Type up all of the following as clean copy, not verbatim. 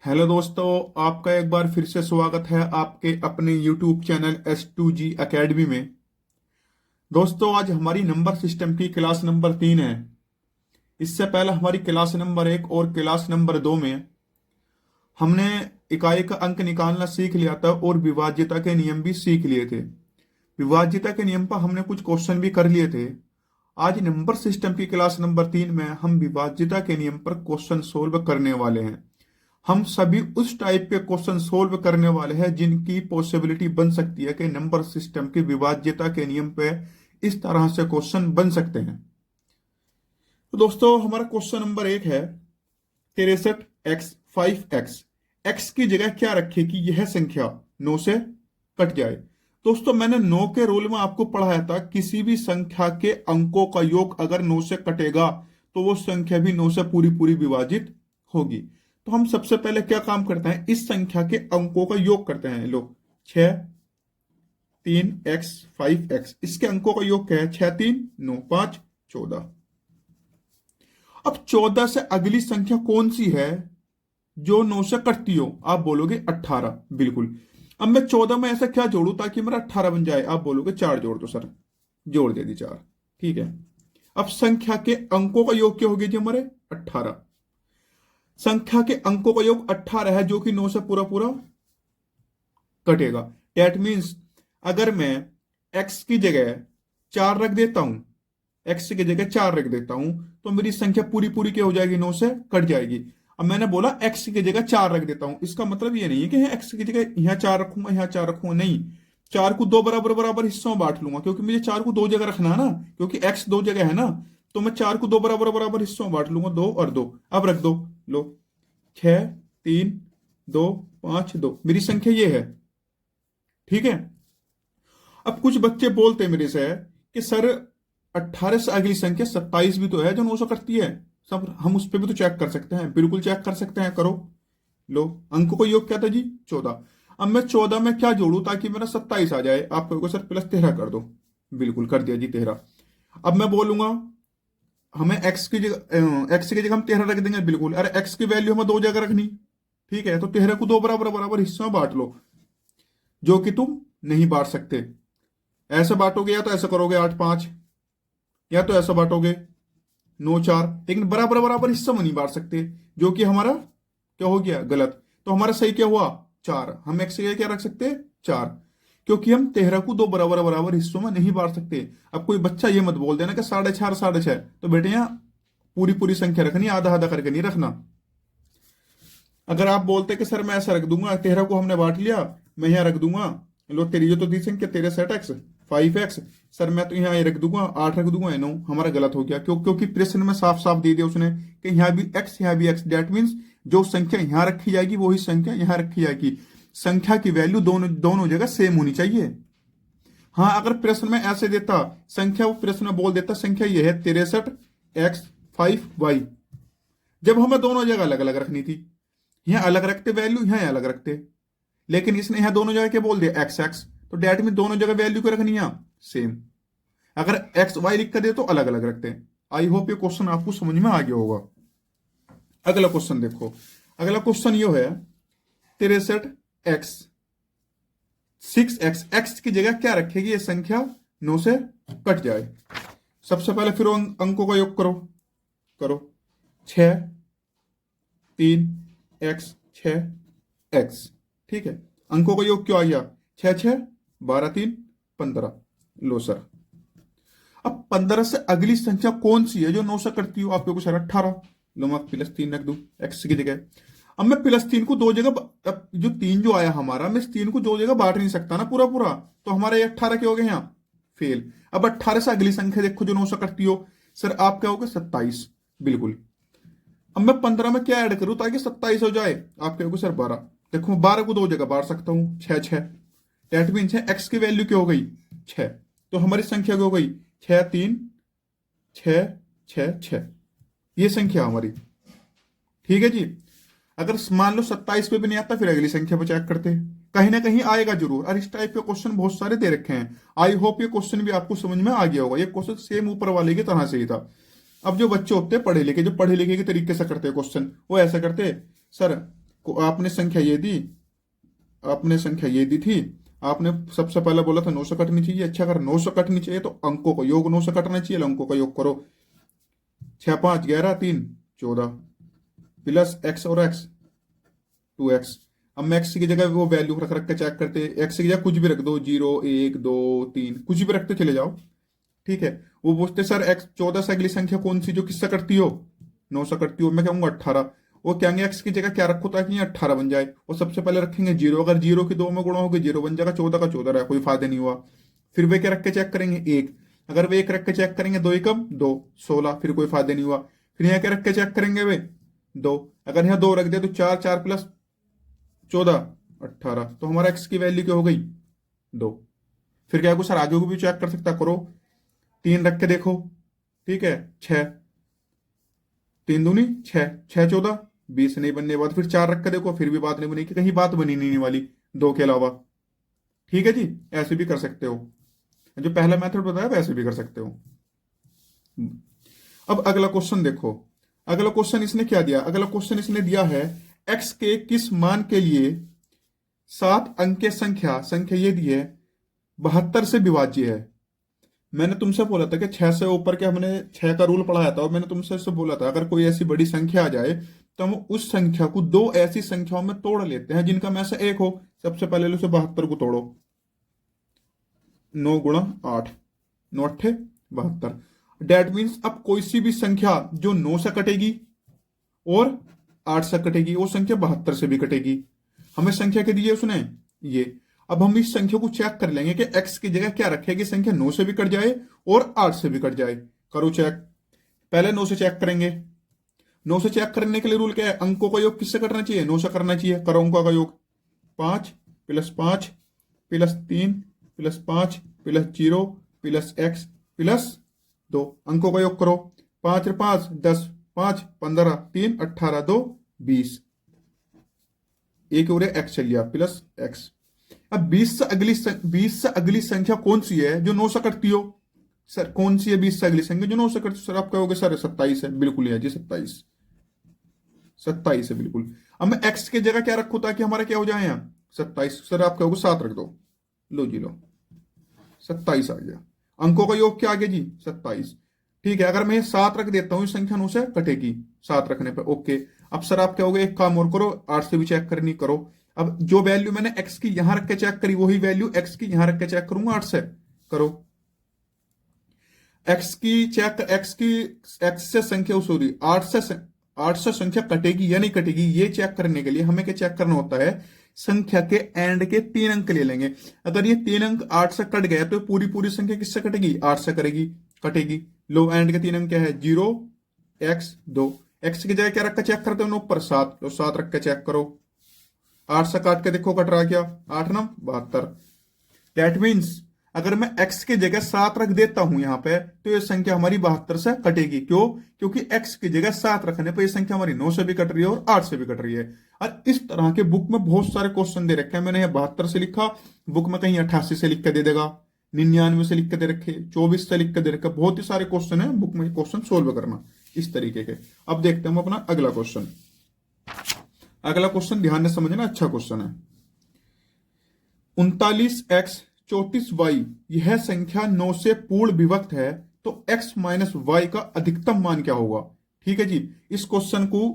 Hello दोस्तों, आपका एक बार फिर से स्वागत है आपके अपने यूट्यूब चैनल S2G एकेडमी में। दोस्तों, आज हमारी नंबर सिस्टम की क्लास नंबर 3 है। इससे पहले हमारी क्लास नंबर 1 और क्लास नंबर 2 में हमने इकाई का अंक निकालना सीख लिया था और विभाज्यता के नियम भी सीख लिए थे। विभाज्यता के नियम पर हमने कुछ क्वेश्चन भी कर लिए थे। आज नंबर सिस्टम की क्लास नंबर 3 में हम विभाज्यता के नियम पर क्वेश्चन सोल्व करने वाले हैं। हम सभी उस टाइप के क्वेश्चन सोल्व करने वाले हैं जिनकी पॉसिबिलिटी बन सकती है कि नंबर सिस्टम की विभाज्यता के नियम पे इस तरह से क्वेश्चन बन सकते हैं। तो दोस्तों, हमारा क्वेश्चन नंबर 1 है 63x 5x। x की जगह क्या रखे कि यह संख्या 9 से कट जाए। दोस्तों, मैंने 9 के रूल में आपको पढ़ाया था, किसी भी संख्या के अंकों का योग अगर 9 से कटेगा तो वो संख्या भी 9 से पूरी पूरी विभाजित होगी। तो हम सबसे पहले क्या काम करते हैं, इस संख्या के अंकों का योग करते हैं। लो, 6 3x 5x, इसके अंकों का योग क्या है? 6 3 9 5 14। अब 14 से अगली संख्या कौन सी है जो 9 से कटती हो? आप बोलोगे 18। बिल्कुल। अब मैं 14 में ऐसा क्या जोड़ू ताकि मेरा 18 बन जाए? आप बोलोगे 4 जोड़ दो सर। जोड़ दे दी 4। ठीक है। अब संख्या के अंकों का योग क्या हो गया जी हमारे? 18। संख्या के अंकों का योग 18 है जो कि 9 से पूरा पूरा कटेगा। डेट मीन्स अगर मैं x की जगह 4 रख देता हूं, x की जगह 4 रख देता हूं तो मेरी संख्या पूरी पूरी क्या हो जाएगी? 9 से कट जाएगी। अब मैंने बोला x की जगह 4 रख देता हूं, इसका मतलब ये नहीं है कि x की जगह यहां 4 रखूंगा यहां 4 रखूंगा। नहीं, 4 को दो बराबर बराबर हिस्सों में बांट लूंगा क्योंकि मुझे 4 को दो जगह रखना है ना, क्योंकि x दो जगह है ना। तो मैं 4 को दो बराबर बराबर हिस्सों में बांट लूंगा, 2 और 2। अब रख दो। लो, 6 3 2 5 2, मेरी संख्या ये है। ठीक है। अब कुछ बच्चे बोलते हैं मेरे से कि सर 18 से अगली संख्या 27 भी तो है जो 9 से कटती है। सब हम उस पर भी तो चेक कर सकते हैं। बिल्कुल चेक कर सकते हैं, करो। लो, अंकों का योग क्या था जी? 14। अब मैं 14 में क्या जोड़ू ताकि मेरा 27 आ जाए? आप कहोगे सर प्लस 13 कर दो। बिल्कुल कर दिया जी 13। अब मैं बोलूंगा हमें x की जगह हम 13 रख देंगे। बिल्कुल। अरे x की वैल्यू हमें दो जगह रखनी। ठीक है, तो 13 को दो बराबर बराबर हिस्सों में बांट लो, जो कि तुम नहीं बांट सकते। ऐसे बांटोगे या तो ऐसा करोगे 8 5, या तो ऐसा बांटोगे 9 4, लेकिन बराबर बराबर हिस्सों में नहीं बांट सकते, जो कि हमारा क्या हो गया? गलत। तो हमारा सही क्या हुआ? 4। हम x की जगह क्या रख सकते? 4, क्योंकि हम 13 को दो बराबर बराबर हिस्सों में नहीं बांट सकते। अब कोई बच्चा ये मत बोल देना कि 6.5 6.5, तो बेटे यहाँ पूरी पूरी संख्या रखनी, आधा आधा करके नहीं रखना। अगर आप बोलते कि सर मैं ऐसा रख दूंगा, 13 को हमने बांट लिया, मैं यहाँ रख दूंगा, लो तेरी ये तो दी संख्या 63x 5x, सर मैं तो यहाँ ये रख दूंगा 8 रख दूंगा 9, हमारा गलत हो गया। क्योंकि प्रश्न में साफ साफ दे दिया उसने कि यहाँ भी x यहाँ भी x। डेट मीन्स जो संख्या यहाँ रखी जाएगी वही संख्या यहाँ रखी जाएगी। संख्या की वैल्यू दोनों दोनों जगह सेम होनी चाहिए। हाँ, अगर प्रश्न में ऐसे देता संख्या, वो प्रश्न में बोल देता संख्या ये है 63x 5y, जब हमें दोनों जगह अलग अलग रखनी थी, यहाँ अलग रखते वैल्यू, यहाँ अलग रखते, लेकिन इसने यहाँ दोनों जगह क्या बोल दिया? X x. तो डेट में दोनों जगह वैल्यू को रखनी है सेम। अगर एक्स वाई लिख कर दे तो अलग अलग रखते हैं। आई होप ये क्वेश्चन आपको समझ में आ गया होगा। अगला क्वेश्चन देखो। अगला क्वेश्चन ये है 63x 6x। एक्स की जगह क्या रखेगी ये संख्या 9 से कट जाए? सबसे पहले फिर अंकों का योग करो। करो 6 3 x 6 x। ठीक है। अंकों का योग क्यों आ गया? 6 6 12 3 15। लो सर, अब 15 से अगली संख्या कौन सी है जो 9 से कटती हो? आपको सर 18। लो, मैं प्लस 3 रख दू x की जगह। अब मैं प्लस 3 को दो जगह, अब जो 3 जो आया हमारा, मैं इस 3 को दो जगह बांट नहीं सकता ना पूरा पूरा, तो हमारा ये 18 के हो गए यहाँ फेल। अब 18 से अगली संख्या देखो जो 9 से कटती हो, सर आप क्या हो गए? 27। बिल्कुल। अब मैं 15 में क्या ऐड करूं ताकि 27 हो जाए? आप कहोगे सर 12। देखो मैं 12 को दो जगह बांट सकता हूं, 6 6। डेट मीन्स है एक्स की वैल्यू क्या हो गई? 6। तो हमारी संख्या क्या हो गई? 6 3 6 6 6। ये संख्या हमारी। ठीक है जी। अगर मान लो 27 पे भी नहीं आता, फिर अगली संख्या पर चेक करते, कहीं ना कहीं आएगा जरूर। और इस टाइप के क्वेश्चन बहुत सारे दे रखे हैं। आई होप ये क्वेश्चन भी आपको समझ में आ गया होगा। ये क्वेश्चन सेम ऊपर वाले की तरह से ही था। अब जो बच्चे होते हैं पढ़े लिखे, जो पढ़े लिखे के तरीके से करते हैं क्वेश्चन, वो ऐसा करते सर आपने संख्या ये दी, आपने संख्या ये दी थी, आपने सबसे पहले बोला था 9 से कटनी चाहिए। अच्छा, अगर 9 से कटनी चाहिए तो अंकों का योग 9 से कटना चाहिए। अंकों का योग करो, 6 5 11 3 14 प्लस एक्स और एक्स 2x। अब मैं एक्स की जगह वो वैल्यू रख रख के चेक करते, एक्स की जगह कुछ भी रख दो, 0 1 2 3 कुछ भी रखते चले जाओ, ठीक है। वो पूछते सर एक्स 14 से अगली संख्या कौन सी जो किससे कटती हो, 9 से कटती हो। मैं कहूंगा 18। वो कहेंगे एक्स की जगह क्या रखो ताकि ये 18 बन जाए। वो सबसे पहले रखेंगे 0, अगर 0 की 2 में गुणा होगी 0 बन जाएगा, 14 का 14 रहा, कोई फायदा नहीं हुआ। फिर वे क्या रख के चेक करेंगे 1, अगर वे 1 रख के चेक करेंगे 2 एकम 2 16, फिर कोई फायदा नहीं हुआ। फिर यहाँ क्या रख के चेक करेंगे वे 2, अगर यहाँ 2 रख दिया तो 4 4 प्लस 14 18, तो हमारा एक्स की वैल्यू क्या हो गई 2। फिर क्या सर आगे को भी चेक कर सकता, करो 3 रख के देखो, ठीक है 6 3 दूनी 6 6 14 20 नहीं बनने के बाद फिर 4 रख के देखो, फिर भी बात नहीं बनी, कि कहीं बात बनी नहीं वाली 2 के अलावा। ठीक है जी, ऐसे भी कर सकते हो, जो पहला मेथड बताया वैसे भी कर सकते हो। अब अगला क्वेश्चन देखो, अगला क्वेश्चन इसने क्या दिया, अगला क्वेश्चन इसने दिया है x के किस मान के लिए 7 अंक की संख्या, संख्या ये दी है 72 से विभाज्य है। मैंने तुमसे बोला था कि 6 से ऊपर के, हमने 6 का रूल पढ़ाया था और मैंने तुमसे इससे बोला था अगर कोई ऐसी बड़ी संख्या आ जाए तो हम उस संख्या को 2 ऐसी संख्याओं में तोड़ लेते हैं जिनका में से एक हो। सबसे पहले लो, 72 को तोड़ो, 9 गुणा 8, 9 अट्ठे 72। डेट मीन्स अब कोई सी भी संख्या जो 9 से कटेगी और 8 से कटेगी, वो संख्या 72 से भी कटेगी। हमें संख्या के दिए उसने ये। अब हम इस संख्या को चेक कर लेंगे कि x की जगह क्या रखेगी, संख्या 9 से भी कट जाए और 8 से भी कट जाए। करो चेक, पहले 9 से चेक करेंगे। 9 से चेक करने के लिए रूल क्या है, अंकों का योग किससे करना चाहिए, 9 से करना चाहिए। करो अंकों का योग, 5 plus 5 plus 3 plus 5 plus 0 plus x plus 2, अंकों का योग करो, 5 5 10 5 15 3 18 2 20, एक और x चल गया प्लस x। अब 20 से अगली संख्या कौन सी है जो 9 से कटती हो, सर कौन सी है 20 से अगली संख्या जो 9 से कटती, सर आप कहोगे सर 27 है, बिल्कुल है जी 27, 27 है बिल्कुल। अब मैं x की जगह क्या रखूं ताकि हमारा क्या हो जाए यहाँ 27, सर आप कहोगे 7 रख दो, लो जी लो 27 आ गया। अंकों का योग क्या आ गया जी 27, ठीक है। अगर मैं 7 रख देता हूं इस संख्या 9 से कटेगी 7 रखने पर, ओके। अब सर आप कहोगे एक काम और करो, 8 से भी चेक करनी, करो। अब जो वैल्यू मैंने x की यहां रख के चेक करी वही वैल्यू x की यहां रख के चेक करूंगा 8 से, करो x से संख्या सॉरी 8 से संख्या कटेगी या नहीं कटेगी, ये चेक करने के लिए हमें क्या चेक करना होता है, संख्या के एंड के 3 अंक ले लेंगे। अगर ये 3 अंक 8 से कट गया तो पूरी पूरी संख्या किससे कटेगी, 8 से कटेगी। लो एंड के 3 अंक क्या है 0 x 2, x की जगह क्या रख के चेक करते हो ऊपर 7, लो 7 रख के चेक करो, 8 से काट के देखो कट रहा क्या, 8 9 72। दैट मीन्स अगर मैं x की जगह 7 रख देता हूं यहां पे तो ये संख्या हमारी 72 से कटेगी। क्यों, क्योंकि x की जगह 7 रखने पर ये संख्या हमारी 9 से भी कट रही है और 8 से भी कट रही है। और इस तरह के बुक में बहुत सारे क्वेश्चन दे रखे हैं, मैंने यहाँ 72 से लिखा, बुक में कहीं 88 से लिख के दे देगा, 99 से लिख के दे रखे, 24 से लिख के दे रखे, बहुत ही सारे क्वेश्चन है बुक में, क्वेश्चन सोल्व करना इस तरीके के। अब देखते हैं हम अपना अगला क्वेश्चन। अगला क्वेश्चन ध्यान से समझना, अच्छा क्वेश्चन है। 39x 34y यह संख्या 9 से पूर्ण विभक्त है तो x माइनस वाई का अधिकतम मान क्या होगा। ठीक है जी, इस क्वेश्चन को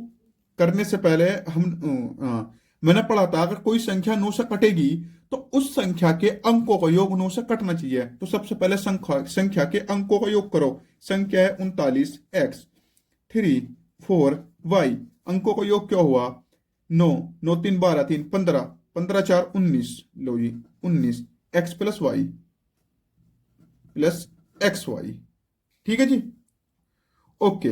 करने से पहले मैंने पढ़ा था अगर कोई संख्या 9 से कटेगी तो उस संख्या के अंकों का योग 9 से कटना चाहिए। तो सबसे पहले संख्या के अंकों का योग करो, संख्या है 39x 3 4 y, अंकों का योग क्या हुआ 9 9 3 12 3 15 15 4 19, लो जी 19 x plus Y plus X Y. ठीक है जी, ओके।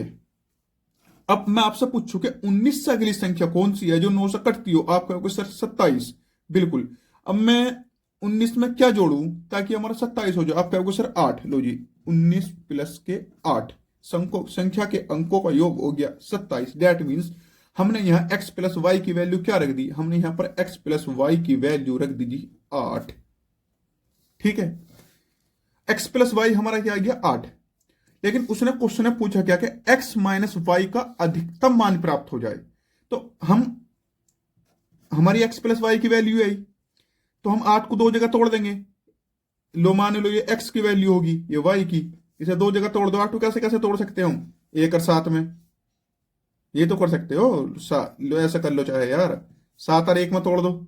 अब मैं आपसे पूछूं कि 19 से अगली संख्या कौन सी है जो 9 से कटती हो, आप कहोगे सर 27, बिल्कुल। अब मैं 19 में क्या जोड़ूं ताकि हमारा 27 हो जाए, आप कहोगे सर 8, लो जी 19 प्लस के 8, संख्या के अंकों का योग हो गया 27। दैट मीन्स हमने यहां x प्लस वाई की वैल्यू क्या रख दी, हमने यहां पर x प्लस वाई की वैल्यू रख दी जी 8। ठीक है, x प्लस वाई हमारा क्या आ गया 8, लेकिन उसने क्वेश्चन में पूछा क्या कि x माइनस वाई का अधिकतम मान प्राप्त हो जाए। तो हम हमारी एक्स प्लस वाई की वैल्यू आई, तो हम 8 को दो जगह तोड़ देंगे। लो मान लो ये एक्स की वैल्यू होगी, ये वाई की, इसे दो जगह तोड़ दो। 8 को कैसे कैसे तोड़ सकते हो हम, एक और सात में, ये तो कर सकते हो। लो ऐसा कर लो चाहे यार, 7 और 1 में तोड़ दो,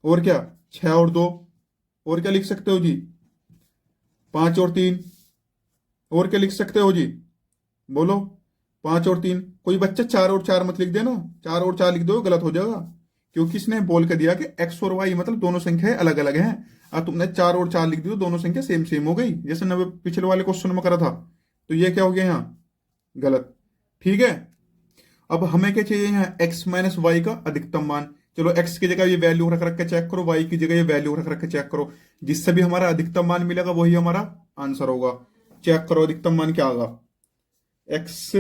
और क्या 6 और 2, और क्या लिख सकते हो जी, 5 और 3, और क्या लिख सकते हो जी, बोलो। 5 और 3, कोई बच्चा 4 और 4 मत लिख देना, 4 और 4 लिख दो गलत हो जाएगा, क्योंकि इसने बोल के दिया कि एक्स और वाई मतलब दोनों संख्याएं अलग अलग हैं। और तुमने 4 और 4 लिख दी तो दोनों संख्या सेम सेम हो गई, जैसे नवे पिछले वाले क्वेश्चन में करा था। तो ये क्या हो गया यहाँ, गलत। ठीक है, अब हमें क्या चाहिए यहाँ, एक्स माइनस वाई का अधिकतम मान। चलो एक्स की जगह ये वैल्यू रख रख के चेक करो, वाई की जगह ये वैल्यू रख रख के चेक करो, जिससे भी हमारा अधिकतम मान मिलेगा वही हमारा आंसर होगा। चेक करो अधिकतम मान क्या होगा, एक्स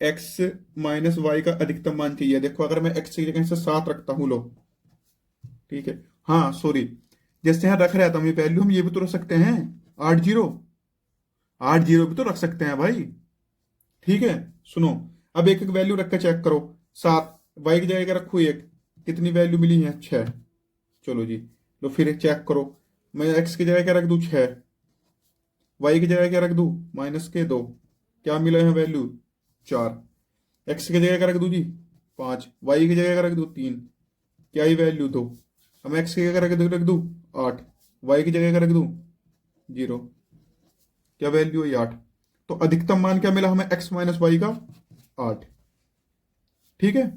एक्स माइनस वाई का अधिकतम मान चाहिए। देखो अगर मैं एक्स की जगह से 7 रखता हूं, लो ठीक है, हाँ सॉरी, जैसे यहाँ रख रहा था मैं वैल्यू, हम ये भी तो रख सकते हैं, 8 जीरो, 8 जीरो भी तो रख सकते हैं भाई। ठीक है, सुनो, अब एक एक वैल्यू रख के चेक करो। 7, वाई की जगह रखो 1, कितनी वैल्यू मिली है, 6। चलो जी, लो फिर चेक करो, मैं एक्स की जगह क्या रख दूं, 6, वाई की जगह क्या रख दूं, -2, क्या मिला है वैल्यू, 4। एक्स की जगह क्या रख दूं जी, 5, वाई की जगह क्या रख दूं, 3, क्या ही वैल्यू, 2। हम एक्स की जगह रख दूं 8, वाई की जगह क्या रख दूं, 0, क्या वैल्यू है, 8। तो अधिकतम मान क्या मिला हमें, एक्स माइनस वाई का 8। ठीक है,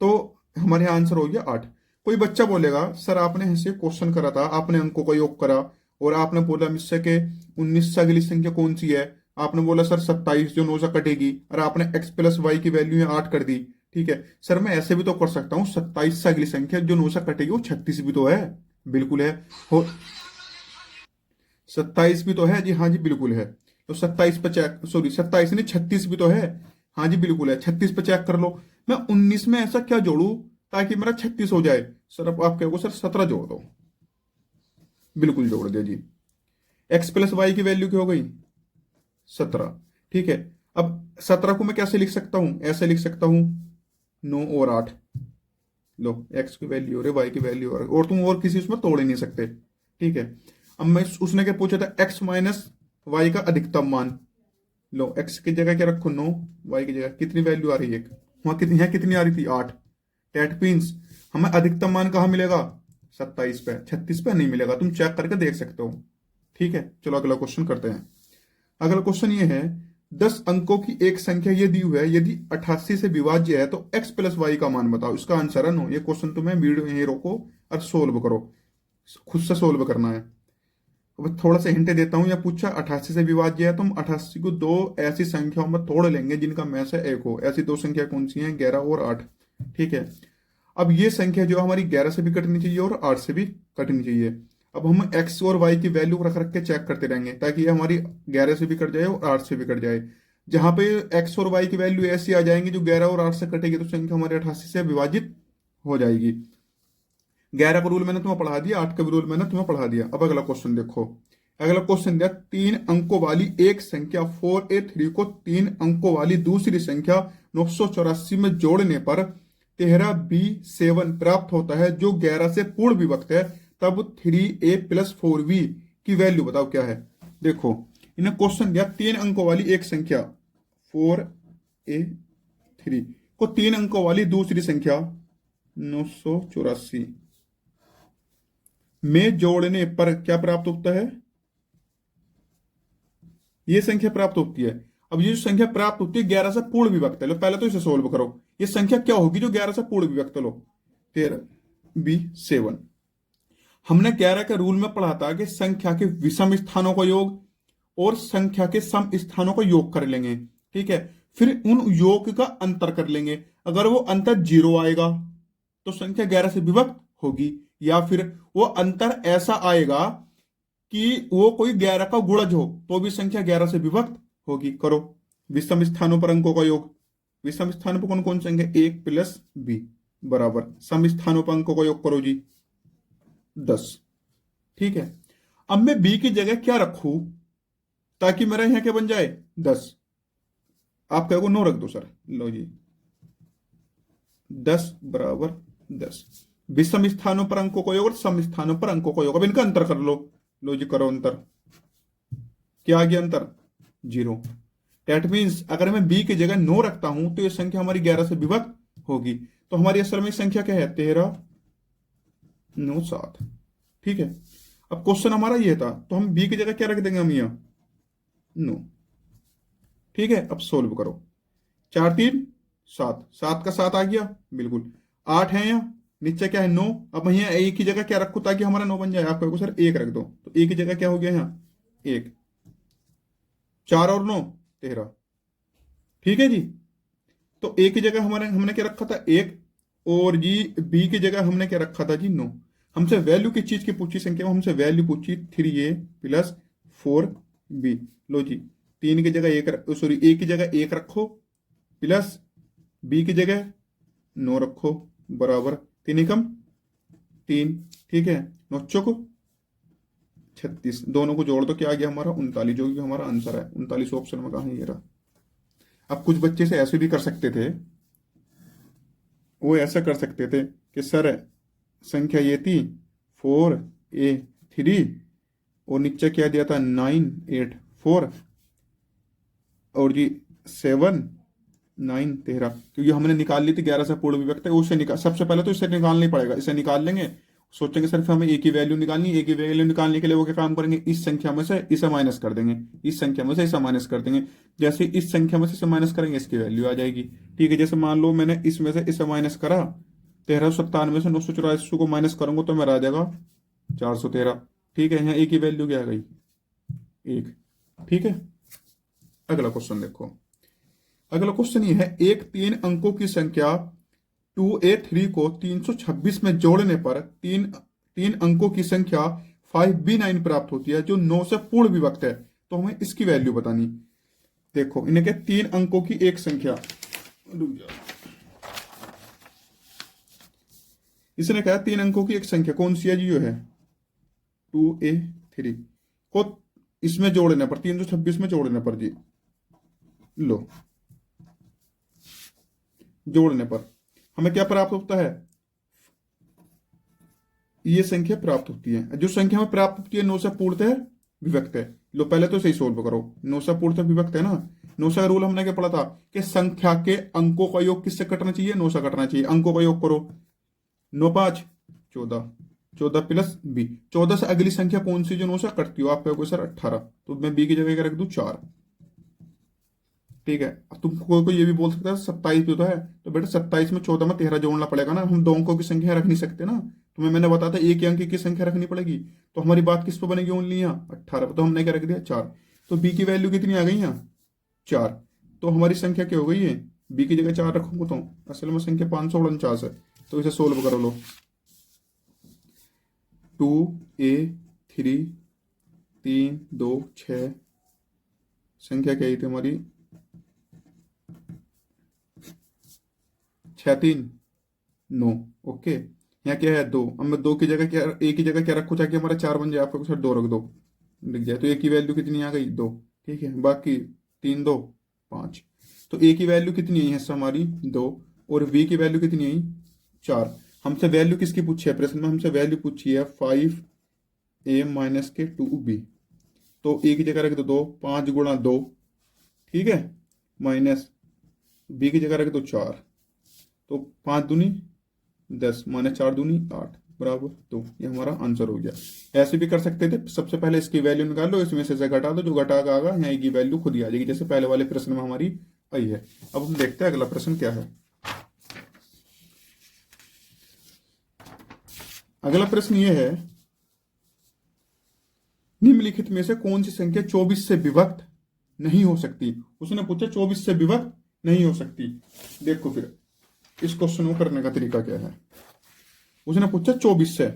तो हमारे यहाँ आंसर हो गया 8। कोई बच्चा बोलेगा सर आपने ऐसे क्वेश्चन करा था, आपने अंकों का योग करा और आपने बोला मुझसे कि 19 से अगली संख्या कौन सी है, आपने बोला सर 27 जो 9 से कटेगी, और आपने एक्स प्लस वाई की वैल्यू है 8 कर दी। ठीक है सर, मैं ऐसे भी तो कर सकता हूँ, 27 से अगली संख्या जो 9 से कटेगी वो 36 भी तो है। बिल्कुल है, हो 27 भी तो है जी, हाँ जी बिल्कुल है। तो 27 पे चेक, सॉरी 27 नहीं 36 भी तो है, हाँ जी बिल्कुल है, 36 पे चेक कर लो। मैं 19 में ऐसा क्या जोड़ू ताकि मेरा 36 हो जाए, सर अब आप कहोगे सर 17 जोड़ दो, बिल्कुल जोड़ दिया जी। एक्स प्लस वाई की वैल्यू क्या हो गई, 17। ठीक है, अब 17 को मैं कैसे लिख सकता हूं, ऐसे लिख सकता हूं, 9 और 8, लो एक्स की वैल्यू और वाई की वैल्यू और तुम और किसी उसमें तोड़ ही नहीं सकते। ठीक है, अब मैं उसने क्या पूछा था, एक्स माइनस वाई का अधिकतम मान। लो एक्स की जगह क्या रखो, 9, वाई की जगह कितनी वैल्यू आ रही है, एक वहां कितनी है, कितनी आ रही थी, 8। डेट मीन्स हमें अधिकतम मान कहाँ मिलेगा, 27 पे, 36 पे नहीं मिलेगा, तुम चेक करके देख सकते हो। ठीक है, चलो अगला क्वेश्चन करते हैं। अगला क्वेश्चन ये है, 10 अंकों की एक संख्या ये दी हुई है, यदि 88 से विभाज्य है तो एक्स प्लस वाई का मान बताओ। इसका आंसर है 9। ये क्वेश्चन तुम्हें वीडियो यहीं रोको और सोल्व करो, खुद से सोल्व करना है। अब थोड़ा सा हिंट देता हूं, या पूछा 88 से विभाज्य है तो हम 88 को दो ऐसी संख्याओं में तोड़ लेंगे जिनका में से एक हो। ऐसी दो संख्या कौन सी हैं, 11 और 8। ठीक है, अब ये संख्या जो हमारी 11 से भी कटनी चाहिए और 8 से भी कटनी चाहिए। अब हम x और y की वैल्यू रख रख के चेक करते रहेंगे ताकि ये हमारी 11 से भी कट जाए और 8 से भी कट जाए। जहां पे x और y की वैल्यू ऐसी आ जाएंगी जो 11 और 8 से कटेगी तो संख्या हमारी 88 से विभाजित हो जाएगी। 11 का रूल मैंने तुम्हें पढ़ा दिया, 8 का भी रूल मैंने तुम्हें पढ़ा दिया। अब अगला क्वेश्चन देखो, अगला क्वेश्चन दिया, 3 अंकों वाली एक संख्या 4a3 को 3 अंकों वाली दूसरी संख्या 984 में जोड़ने पर 13b7 प्राप्त होता है जो 11 से पूर्ण विभक्त है, तब 3a प्लस 4b की वैल्यू बताओ क्या है। देखो इन्हें क्वेश्चन दिया, 3 अंकों वाली एक संख्या 4a3 को 3 अंकों वाली दूसरी संख्या 984 में जोड़ने पर क्या प्राप्त होता है, ये संख्या प्राप्त होती है। अब ये जो संख्या प्राप्त होती है 11 से पूर्ण विभक्त है, लो पहले तो इसे सोल्व करो, ये संख्या क्या होगी जो 11 से पूर्ण विभक्त है, लो 13b7। हमने 11 के रूल में पढ़ा था कि संख्या के विषम स्थानों का योग और संख्या के सम स्थानों का योग कर लेंगे। ठीक है, फिर उन योग का अंतर कर लेंगे, अगर वो अंतर 0 आएगा तो संख्या 11 से विभक्त होगी, या फिर वो अंतर ऐसा आएगा कि वो कोई 11 का गुणज हो तो भी संख्या 11 से विभक्त होगी। करो विषम स्थानों पर अंकों का योग, विषम स्थानों पर कौन कौन संख्या, 1 प्लस b बराबर सम स्थानों पर अंकों का योग करो जी 10। ठीक है, अब मैं b की जगह क्या रखूं ताकि मेरा यहां क्या बन जाए, 10। आप कहोगे 9 रख दो सर, लो जी 10 बराबर 10। विषम स्थानों पर अंकों का योग और सम स्थानों पर अंकों का योग। अब इनका अंतर कर लो जी, करो अंतर। क्या आ गया अंतर? 0। डेट मीन्स अगर मैं बी की जगह 9 रखता हूं तो ये संख्या हमारी 11 से विभक्त होगी। तो हमारी असल में संख्या क्या है? 13 9 7। ठीक है। अब क्वेश्चन हमारा ये था, तो हम बी की जगह क्या रख देंगे हम? यहाँ 9। ठीक है। अब सोल्व करो। 4 3 7, 7 का 7 आ गया बिल्कुल। 8 है यहाँ, नीचे क्या है? 9। अब मैं यहाँ एक की जगह क्या रखू ताकि हमारा 9 बन जाए? आप कहोगे सर 1 रख दो, तो एक की जगह क्या हो गया यहाँ? 1। 4 और 9 13। ठीक है जी। तो ए की जगह हमारे हमने क्या रखा था? 1। और जी बी की जगह हमने क्या रखा था जी? 9। हमसे वैल्यू किस चीज की पूछी? संख्या में हमसे वैल्यू पूछी 3a प्लस 4b। लो जी, 3 की जगह 1, सॉरी ए की जगह 1 रखो, प्लस बी की जगह 9 रखो, बराबर 3 एकम 3। ठीक है। 9 चौको 36। दोनों को जोड़ दो, क्या आ गया हमारा? 39, जो कि हमारा आंसर है। 39 ऑप्शन में कहा है? ये रहा। अब कुछ बच्चे से ऐसे भी कर सकते थे, वो ऐसा कर सकते थे कि सर संख्या ये थी 4a3 और नीचे क्या दिया था? 9 8 4 और जी 7 9 13। क्योंकि हमने निकाल ली थी 11 से पूर्ण विभक्त है, उससे निकाल, सबसे पहले तो इसे निकालना ही पड़ेगा। इसे निकाल लेंगे, सोचेंगे सिर्फ हमें एक ही वैल्यू निकालनी। एक ही वैल्यू निकालने के लिए वो क्या काम करेंगे? इस संख्या में से इसे माइनस कर देंगे, इस संख्या में से इसे माइनस कर देंगे। जैसे इस संख्या में से इसे माइनस करेंगे, इसकी वैल्यू आ जाएगी। ठीक है। जैसे मान लो मैंने इसमें से इसे माइनस करा, 1397 से 984 को माइनस करूंगा तो मेरा आ जाएगा 413। ठीक है। यहाँ एक ही वैल्यू क्या आ गई? 1। ठीक है। अगला क्वेश्चन देखो। अगला क्वेश्चन ये है, एक 3 अंकों की संख्या 2a3 को 326 में जोड़ने पर तीन तीन अंकों की संख्या 5b9 प्राप्त होती है जो 9 से पूर्ण विभक्त है। तो हमें इसकी वैल्यू बतानी। देखो, इन्हें क्या? 3 अंकों की एक संख्या, रुक जाओ, इसने कहा 3 अंकों की एक संख्या कौन सी है जी? है 2a3 को इसमें जोड़ने पर, 326 में जोड़ने पर जी, लो, जोड़ने पर हमें क्या प्राप्त होता है? ये संख्या प्राप्त होती है। जो संख्या हमें प्राप्त होती है 9 से पूर्णतः विभक्त है। लो पहले तो सही सोल्व करो। 9 से पूर्णतः विभक्त है ना। 9 से रूल हमने क्या पढ़ा था कि संख्या के अंकों का योग किससे कटना चाहिए? 9 से कटना चाहिए। अंकों का योग करो, 9 5 14, 14 प्लस b। 14 से अगली संख्या कौन सी जो 9 से कटती हो? आप कहोगे सर 18, तो मैं b की जगह क्या रख दूं? 4। ठीक है। अब तुम कोई ये भी बोल सकता है 27 भी तो है, तो बेटा 27 में 14 में 13 जोड़ना पड़ेगा ना। हम दो अंकों की संख्या रख नहीं सकते ना। तुम्हें मैंने बताया था एक ही अंक की संख्या रखनी पड़ेगी। तो हमारी बात किस पे बनेगी? ओनली यहाँ 18 पे। तो हमने क्या रख दिया? 4। तो बी की वैल्यू कितनी आ गई यहाँ? 4। तो हमारी संख्या क्या हो गई है? बी की जगह 4 रखूंगा तो असल में संख्या 549 है। तो इसे सोल्व करो। लो 2a3 3 2 6, संख्या क्या आई थी हमारी? 6 3 9। ओके। यहाँ क्या है? 2। अब मैं 2 की जगह क्या, एक की जगह क्या रखूँ ताकि हमारा 4 बन जाए? आपको सर 2 रख दो, लिख जाए। तो एक की वैल्यू कितनी आ गई? 2। ठीक है। बाकी 3 2 5। तो ए की वैल्यू कितनी आई है हमारी? 2। और बी की वैल्यू कितनी आई? 4। हमसे वैल्यू किसकी पूछी है प्रश्न में? हमसे वैल्यू पूछी है 5a माइनस के 2b। तो ए की जगह रख दो 2, 5 गुणा 2। ठीक है। माइनस बी की जगह रख दो 4, तो 5 दूनी 10 माइनस 4 दूनी 8 बराबर 2। ये हमारा आंसर हो गया। ऐसे भी कर सकते थे, सबसे पहले इसकी वैल्यू निकाल लो, इसमें से घटा दो, जो घटा का आगा यहाँ की वैल्यू खुद ही आ जाएगी, जैसे पहले वाले प्रश्न में हमारी आई है। अब हम देखते हैं अगला प्रश्न क्या है। अगला प्रश्न ये है, निम्नलिखित में से कौन सी संख्या 24 से विभक्त नहीं हो सकती? उसने पूछा 24 से विभक्त नहीं हो सकती। देखो फिर इस क्वेश्चन को करने का तरीका क्या है। उसने पूछा 24 से,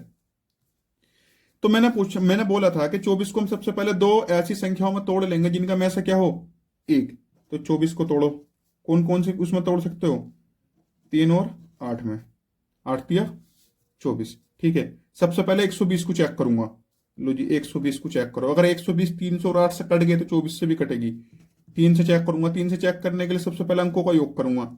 तो मैंने बोला था कि 24 को हम सबसे पहले दो ऐसी संख्याओं में तोड़ लेंगे जिनका में से क्या हो? 1। तो 24 को तोड़ो। कौन कौन से उसमें तोड़ सकते हो? 3 और 8 में। 8 तिया 24। ठीक है। सबसे पहले 120 को चेक करूंगा। लो जी 120 को चेक करो। अगर 120 300 और 8 से कट गए तो 24 से भी कटेगी। 3 से चेक करूंगा। 3 से चेक करने के लिए सबसे पहले अंकों का योग करूंगा।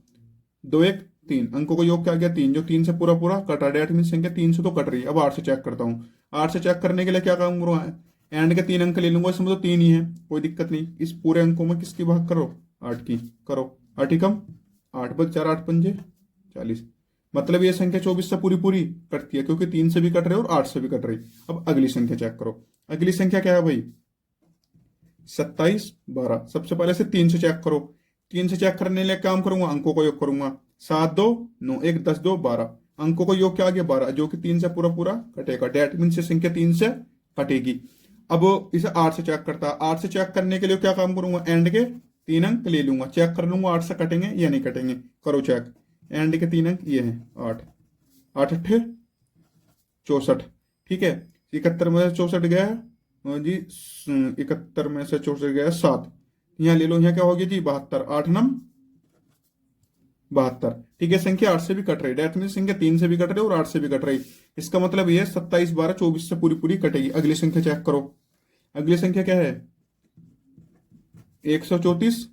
2 1 3, अंकों का योग क्या आ गया 3, जो 3 से पूरा पूरा कट रहा है, डेट मीन संख्या 3 से तो कट रही है। अब 8 से चेक करता हूँ। 8 से चेक करने के लिए क्या काम करूँगा, एंड के 3 अंक ले लूंगा, इसमें तो 3 ही है, कोई दिक्कत नहीं। इस पूरे अंकों में किसकी भाग करो, 8 की करो। 8 ही कम 8 बच 4, 8 पंजे 40, मतलब ये संख्या 24 से पूरी पूरी कटती है, क्योंकि 3 से भी कट रही है और 8 से भी कट रही। अब अगली संख्या चेक करो। अगली संख्या क्या है भाई, 27 12। सबसे पहले से 3 से चेक करो। 3 से चेक करने के लिए काम करूंगा, अंकों का योग करूंगा। 7 2 9 1 10 2 12, अंकों का योग क्या आ गया 12, जो कि 3 से पूरा पूरा कटेगा, डेट मीन से संख्या 3 से कटेगी। अब इसे 8 से चेक करता है। 8 से चेक करने के लिए क्या काम करूंगा, एंड के 3 अंक ले लूंगा, चेक कर लूंगा 8 से कटेंगे या नहीं कटेंगे। करो चेक, एंड के 3 अंक ये हैं 8, 8 8 64, ठीक है। 71 में से 64 गया है जी, 71 में से 64 गया 7, यहाँ ले लो, यहाँ क्या हो गया जी 72, 8 9 72, ठीक है। संख्या 8 से भी कट रही, डेट मीन संख्या 3 से भी कट रही और 8 से भी कट रही। इसका मतलब ये 27 12 24 से पूरी पूरी कटेगी। अगली संख्या चेक करो। अगली संख्या क्या है, 134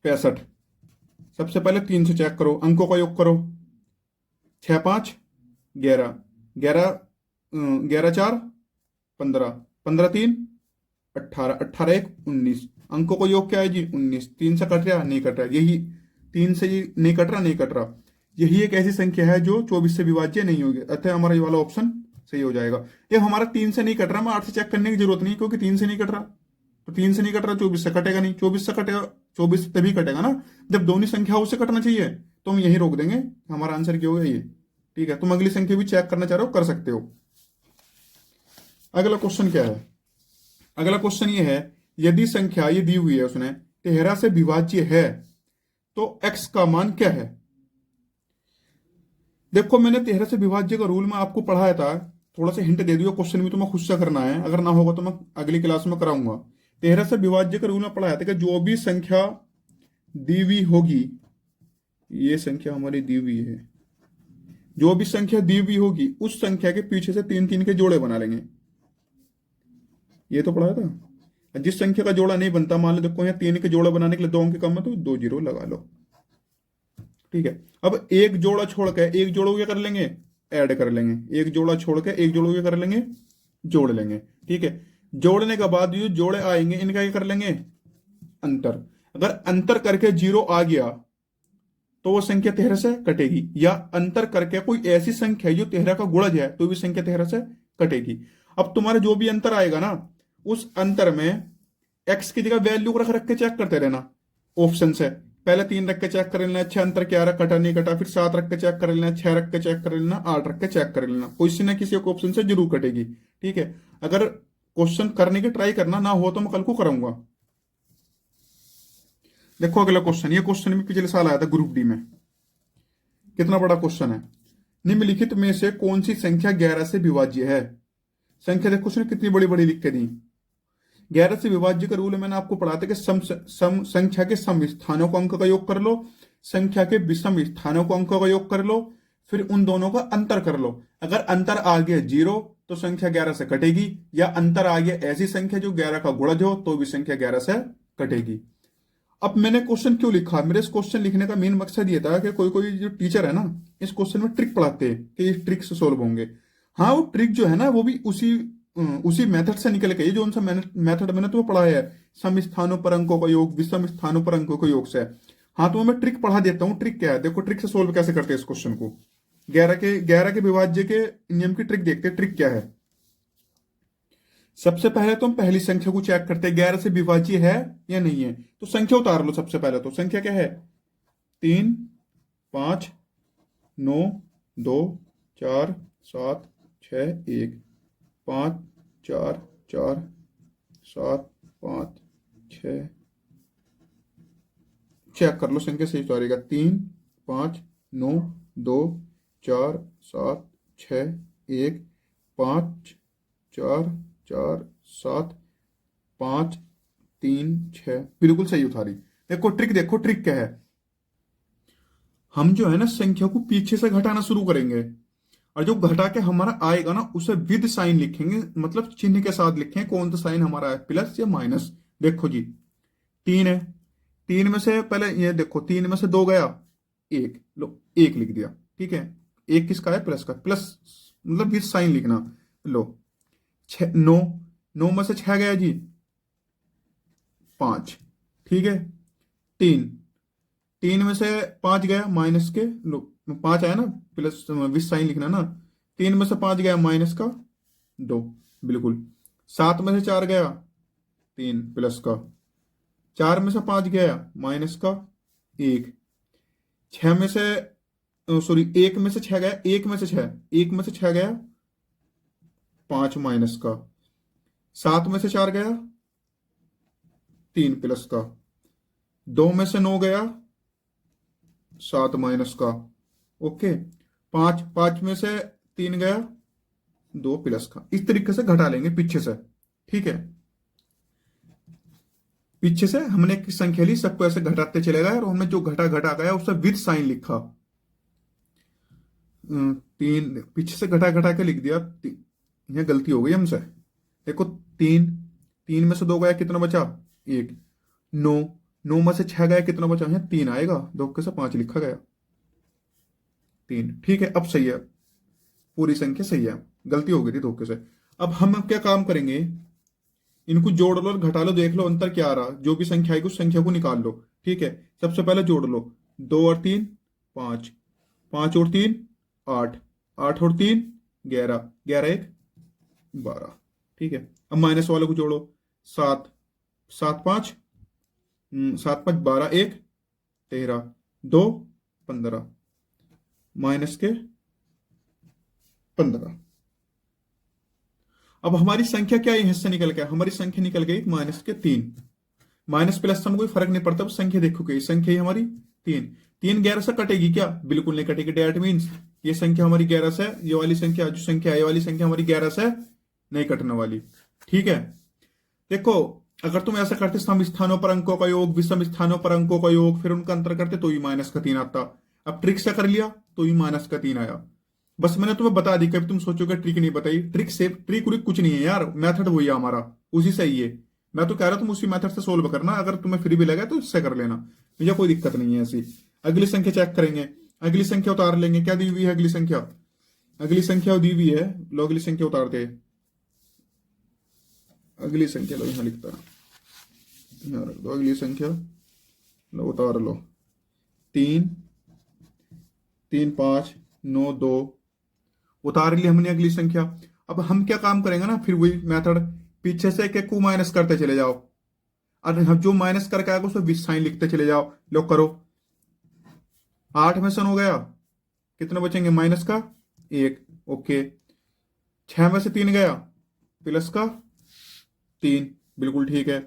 65। सबसे पहले 3 से चेक करो, अंकों का योग करो। 6 5 11, 11 11 4 15, 15 3 18, 18 1 19, अंकों का योग क्या है जी 19। 3 से कट रहा नहीं कट रहा, यही 3 से ही नहीं कट रहा नहीं कट रहा। यही एक ऐसी संख्या है जो 24 से विभाज्य नहीं होगी, अतः हमारा ये वाला ऑप्शन सही हो जाएगा। ये हमारा 3 से नहीं कट रहा, मैं 8 से चेक करने की जरूरत नहीं, क्योंकि 3 से नहीं कट रहा, तो 3 से नहीं कट रहा 24 से कटेगा नहीं। 24 से कटेगा, 24 तभी कटेगा ना जब दोनों संख्या उससे कटना चाहिए, तो हम यही रोक देंगे। हमारा आंसर क्या होगा ये, ठीक है। तुम अगली संख्या भी चेक करना चाह रहे हो कर सकते हो। अगला क्वेश्चन क्या है, अगला क्वेश्चन ये है, यदि संख्या ये दी हुई है उसने 13 से विभाज्य है तो x का मान क्या है। देखो मैंने 13 से विभाज्य का रूल में आपको पढ़ाया था, थोड़ा सा हिंट दे दिया, क्वेश्चन भी तुम्हें खुद से करना है, अगर ना होगा तो मैं अगली क्लास में कराऊंगा। 13 से विभाज्य का रूल में पढ़ाया था कि जो भी संख्या दी हुई होगी, ये संख्या हमारी दी हुई है, जो भी संख्या दी हुई होगी उस संख्या के पीछे से 3 3 के जोड़े बना लेंगे। ये तो पढ़ाया था। जिस संख्या का जोड़ा नहीं बनता, मान लो देखो यहाँ 3 के जोड़ा बनाने के लिए 2 अंक कम है तो 2 जीरो लगा लो, ठीक है। अब एक जोड़ा छोड़ के एक जोड़ा क्या कर लेंगे, ऐड कर लेंगे। एक जोड़ा छोड़ के एक जोड़ा क्या कर लेंगे, जोड़ लेंगे, ठीक है। जोड़ने के बाद जो जोड़े आएंगे इनका क्या कर लेंगे, अंतर। अगर अंतर करके 0 आ गया तो वो संख्या 13 से कटेगी, या अंतर करके कोई ऐसी संख्या जो 13 का गुणज है तो भी संख्या 13 से कटेगी। अब तुम्हारे जो भी अंतर आएगा ना, उस अंतर में x की जगह वैल्यू रख रख के चेक करते रहना ऑप्शन से। पहले 3 रख के चेक कर लेना, अच्छा अंतर क्या रहा, कटा नहीं कटा, फिर 7 रख के चेक कर लेना, 6 रख के चेक कर लेना, 8 रख के चेक कर लेना, किसी ना किसी एक ऑप्शन से जरूर कटेगी, ठीक है। अगर क्वेश्चन करने की ट्राई करना, ना हो तो मैं कल को कराऊंगा। देखो अगला क्वेश्चन, ये क्वेश्चन भी पिछले साल आया था ग्रुप डी में। कितना बड़ा क्वेश्चन है, निम्नलिखित में से कौन सी संख्या 11 से विभाज्य है। संख्या देखो उसने कितनी बड़ी बड़ी लिख के दी। 11 से विभाज्य का रूल मैंने आपको पढ़ा था कि संख्या के सम स्थानों को अंक का योग कर लो, संख्या के विषम स्थानों को अंकों का योग कर लो, फिर उन दोनों का अंतर कर लो। अगर अंतर आ गया 0 तो संख्या 11 से कटेगी, या अंतर आ गया ऐसी संख्या जो 11 का गुणज हो तो भी संख्या 11 से कटेगी। अब मैंने क्वेश्चन क्यों लिखा, मेरे इस क्वेश्चन लिखने का मेन मकसद ये था कि कोई कोई जो टीचर है ना, इस क्वेश्चन में ट्रिक पढ़ाते हैं कि ये ट्रिक से सोल्व होंगे। हाँ वो ट्रिक जो है ना वो भी उसी मेथड से निकल के, जो उनसा मेथड मैंने तुम्हें पढ़ाया है, सम स्थानों पर अंकों का योग, विषम स्थानों पर अंकों का योग से। हाँ तो मैं ट्रिक पढ़ा देता हूँ। ट्रिक क्या है, देखो ट्रिक से सोल्व कैसे करते हैं इस क्वेश्चन को। 11 के विभाज्य के नियम की ट्रिक देखते हैं। ट्रिक क्या है, सबसे पहले तो हम पहली संख्या को चेक करते हैं 11 से विभाज्य है या नहीं है। तो संख्या उतार लो सबसे पहले। तो संख्या क्या है, 3 5 9 2 4 7 6 1 5 4 4 7 5 6। चेक कर लो संख्या सही उतारेगा। 3 5 9 2 4 7 6 1 5 4 4 7 5 3 6, बिल्कुल सही उतारी। देखो ट्रिक, देखो ट्रिक क्या है, हम जो है ना संख्या को पीछे से घटाना शुरू करेंगे, और जो घटा के हमारा आएगा ना उसे विद साइन लिखेंगे, मतलब चिन्ह के साथ लिखेंगे कौन सा साइन हमारा है, प्लस या माइनस। देखो जी 3 है, 3 में से पहले ये देखो 3 में से 2 गया, एक, लो एक लिख दिया, ठीक है। एक किसका है? प्लस का, प्लस मतलब विथ साइन लिखना। लो नौ, नौ में से 6 गया जी, 5, ठीक है। तीन, तीन में से 5 गया माइनस के, लो 5 आया ना, प्लस विथ साइन लिखना ना। 3 में से 5 गया माइनस का 2, बिल्कुल। 7 में से 4 गया 3 प्लस का। 4 में से 5 गया माइनस का 1। 6 में से, सॉरी 1 में से 6 गया, 1 में से 6, 1 में से 6 गया 5 माइनस का। 7 में से 4 गया 3 प्लस का। 2 में से 9 गया 7 माइनस का, ओके। 5 में से 3 गया 2 प्लस का। इस तरीके से घटा लेंगे पीछे से, ठीक है। पीछे से हमने एक संख्या ली, सबको ऐसे घटाते चले गए और हमने जो घटा घटा गया उससे विद साइन लिखा। 3 पीछे से घटा घटा के लिख दिया। यह गलती हो गई हमसे। देखो 3, 3 में से 2 गया, कितना बचा? 1। 9, 9 में से 6 गया, कितना बचा है? 3 आएगा, 2 के से 5 लिखा गया, 3, ठीक है। अब सही है, पूरी संख्या सही है, गलती हो गई थी धोखे से। अब हम क्या काम करेंगे, इनको जोड़ लो और घटा लो, देख लो अंतर क्या आ रहा। जो भी संख्या आएगी उस संख्या को निकाल लो, ठीक है। सबसे पहले जोड़ लो, 2 और 3 5, 5 और 3 8, 8 और 3 11, 11 1 12, ठीक है। अब माइनस वाले को जोड़ो, 7, 7 5, 7 5 12 1 13, 2 15, माइनस के 15। अब हमारी संख्या क्या है, हिस्सा निकल गया, हमारी संख्या निकल गई माइनस के 3। माइनस प्लस में कोई फर्क नहीं पड़ता, संख्या देखो कि संख्या ही हमारी 3। 3 11 से कटेगी क्या? बिल्कुल नहीं कटेगी। डेट मीन्स ये संख्या हमारी 11 से, ये वाली संख्या जो संख्या है, ये वाली संख्या हमारी 11 से नहीं कटने वाली, ठीक है। देखो अगर तुम ऐसा करते सम स्थानों पर अंकों का योग, विषम स्थानों पर अंकों का योग, फिर उनका अंतर करते तो ही माइनस का 3 आता। अब ट्रिक से कर लिया तो ही माइनस का 3 आया। बस मैंने तुम्हें बता दी, कभी तुम सोचोगे ट्रिक नहीं बताई। ट्रिक से ट्रिक उरिक कुछ नहीं है यार, मेथड वही है हमारा, उसी से ही है। मैं तो कह रहा तुम उसी मेथड से सोल्व करना, अगर तुम्हें फ्री भी लगा तो इससे कर लेना, मुझे कोई दिक्कत नहीं है ऐसी। अगली संख्या चेक करेंगे, अगली संख्या उतार लेंगे। क्या दी हुई है अगली संख्या? अगली संख्या दी हुई है, लो अगली संख्या उतारते हैं। अगली संख्या लो यहां लिखता है, यहाँ रख दो अगली संख्या, लो उतार लो। 3 3 5 9 2 उतार ली हमने अगली संख्या। अब हम क्या काम करेंगे ना, फिर वही मेथड, पीछे से एक एक को माइनस करते चले जाओ, और हम जो माइनस करके आएगा उसमें विथ साइन लिखते चले जाओ। लो करो, 8 में से 9 गया, कितने बचेंगे? माइनस का 1, ओके। 6 में से 3 गया, प्लस का 3, बिल्कुल ठीक है।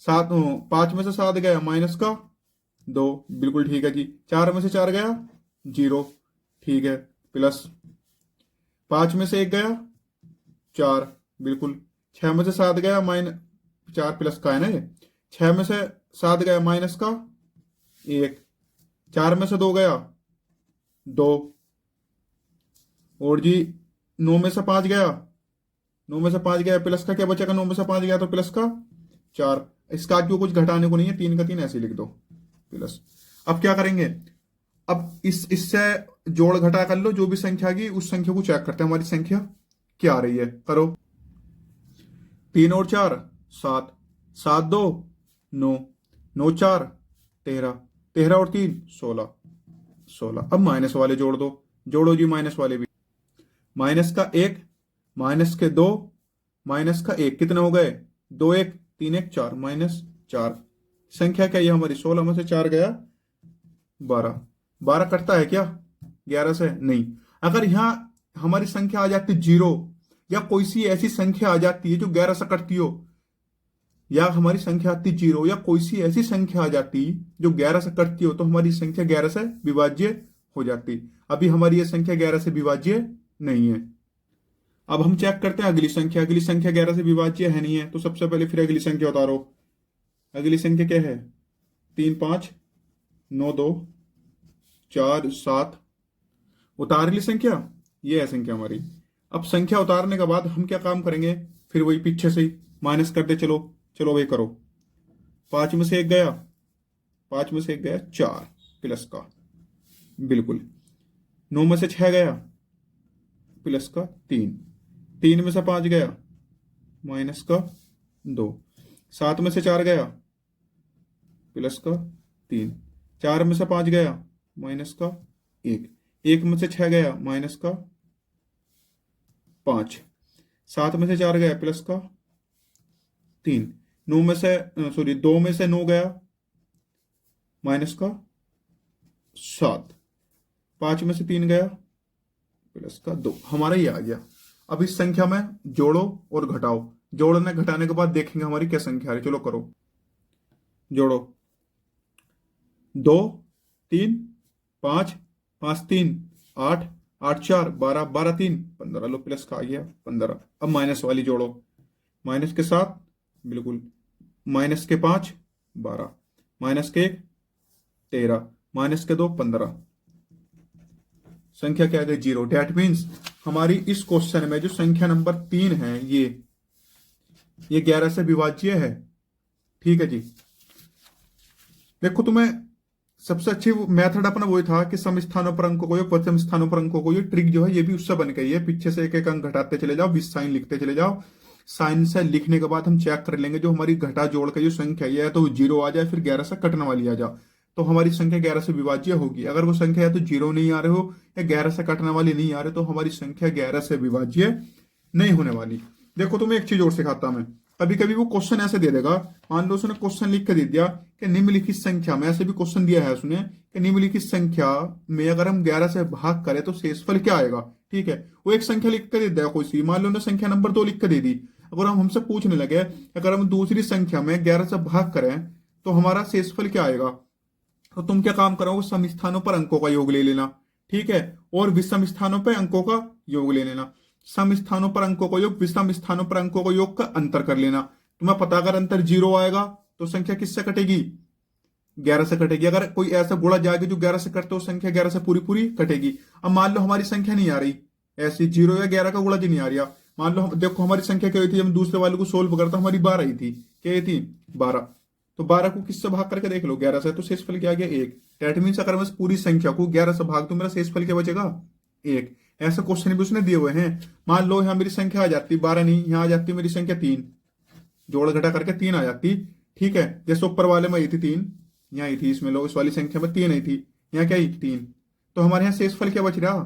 5 में से 7 गया, माइनस का 2, बिल्कुल ठीक है जी। 4 में से 4 गया 0, ठीक है, प्लस 5 में से 1 गया 4, बिल्कुल। 6 में से 7 गया माइनस, 4 प्लस का है ना ये। 6 में से 7 गया माइनस का 1, 4 में से 2 गया 2, और जी 9 में से 5 गया, 9 में से 5 गया, प्लस का क्या बचेगा? 9 में से 5 गया तो प्लस का 4। इसका क्यों कुछ घटाने को नहीं है, 3 का 3 ऐसे लिख दो, प्लस। अब क्या करेंगे, अब इससे जोड़ घटा कर लो, जो भी संख्या की उस संख्या को चेक करते हैं हमारी संख्या क्या आ रही है। करो, 3 और 4 7, 7 2 9, 9 4 13, 13 और 3 16, 16। अब माइनस वाले जोड़ दो, जोड़ो जी माइनस वाले भी। माइनस का 1, माइनस के 2, माइनस का 1, कितने हो गए? 2 1 3 1 4, माइनस 4। संख्या क्या है हमारी? 16 में से 4 गया 12। 12 कटता है क्या 11 से? नहीं। अगर यहां हमारी संख्या आ जाती 0, या कोई सी ऐसी संख्या आ जाती है जो 11 से कटती हो, या हमारी संख्या आती 0, या कोई सी ऐसी संख्या आ जाती जो 11 से कटती हो, तो हमारी संख्या 11 से विभाज्य हो जाती। अभी हमारी ये संख्या 11 से विभाज्य नहीं है। अब हम चेक करते हैं अगली संख्या, अगली संख्या 11 से विभाज्य है नहीं है, तो सबसे पहले फिर अगली संख्या उतारो। अगली संख्या क्या है? 3 5 9 2 4 7, उतार ली संख्या, ये है संख्या हमारी। अब संख्या उतारने के बाद हम क्या काम करेंगे, फिर वही पीछे से ही माइनस करते चलो, चलो भाई करो। 5 में से 1 गया, 5 में से 1 गया 4, प्लस का बिल्कुल। 9 में से 6 गया, प्लस का 3। 3 में से 5 गया, माइनस का 2। 7 में से 4 गया, प्लस का 3। 4 में से 5 गया, माइनस का 1। 1 में से 6 गया, माइनस का 5। 7 में से 4 गया, प्लस का 3। 9 में से सॉरी 2 में से 9 गया, माइनस का 7। 5 में से 3 गया, प्लस का 2। हमारा ये आ गया। अब इस संख्या में जोड़ो और घटाओ। जोड़ने घटाने के बाद देखेंगे हमारी क्या संख्या आ रही। चलो करो, जोड़ो। 2 3 5 5 3 8 8 4 12 12 3 15। लो प्लस का आ गया 15। अब माइनस वाली जोड़ो। माइनस के 7, बिल्कुल। माइनस के 5 12, माइनस के 1 13, माइनस के 2 15। संख्या क्या आ गई? 0। डेट मीन्स हमारी इस क्वेश्चन में जो संख्या नंबर 3 है ये 11 से विभाज्य है। ठीक है जी। देखो, तुम्हें सबसे अच्छी मेथड अपना वही था कि सम स्थानों पर अंकों को, प्रथम स्थानों पर अंकों को, ये ट्रिक जो है ये भी उससे बन गई है। पीछे से एक एक अंक घटाते चले जाओ, 20 साइन लिखते चले जाओ। साइन से लिखने के बाद हम चेक कर लेंगे जो हमारी घटा जोड़ का जो संख्या है, तो 0 आ जाए, फिर 11 से कटने वाली आ जाए, तो हमारी संख्या 11 से विभाज्य होगी। अगर वो संख्या या तो 0 नहीं आ रहे हो या 11 से कटने वाली नहीं आ रहे, तो हमारी संख्या 11 से विभाज्य नहीं होने वाली। देखो, तुम्हें एक चीज और सिखाता मैं। कभी कभी वो क्वेश्चन ऐसे दे देगा, मान लो उसने क्वेश्चन लिख के दे दिया कि निम्नलिखित संख्या में, ऐसे भी क्वेश्चन दिया है उसने कि निम्नलिखित संख्या में अगर हम 11 से भाग करें तो शेषफल क्या आएगा। ठीक है, वो एक संख्या लिख के दे दिया कोई सी, मान लो उन्होंने संख्या नंबर 2 लिख के दे दी। अगर हम हमसे पूछने लगे अगर हम दूसरी संख्या में 11 से भाग करें तो हमारा शेषफल क्या आएगा, तो तुम क्या काम करोगे? सम स्थानों पर अंकों का योग ले लेना। ठीक है, और विषम स्थानों पर अंकों का योग ले लेना। सम स्थानों पर अंकों का योग, विषम स्थानों पर अंकों का योग का अंतर कर लेना। तुम्हें पता अगर अंतर 0 आएगा तो संख्या किससे कटेगी? 11 से कटेगी। अगर कोई ऐसा गुणा जाएगी जो 11 से कटते हो, संख्या 11 से पूरी पूरी कटेगी। अब मान लो हमारी संख्या नहीं आ रही, ऐसी 0 या 11 का गुणा जी नहीं आ रहा। मान लो देखो हमारी संख्या क्या हुई थी, जब दूसरे वाले को सोल्व करता हमारी 12 ही थी। क्या थी? 12। तो 12 को किससे भाग करके देख लो, 11 से, तो शेषफल क्या आ गया? 1। डेट मीन्स अगर मैं पूरी संख्या को 11 से भाग तो मेरा शेषफल क्या बचेगा? 1। ऐसा क्वेश्चन भी उसने दिए हुए हैं। मान लो यहां मेरी संख्या आ जाती 12, नहीं यहां आ जाती मेरी संख्या 3, जोड़ घटा करके 3 आ जाती। ठीक है, जैसे ऊपर वाले में आई थी 3, यहाँ आई थी, इसमें लो इस वाली संख्या में 3 आई थी, यहाँ क्या आई? 3। तो हमारे यहाँ शेषफल क्या बच रहा?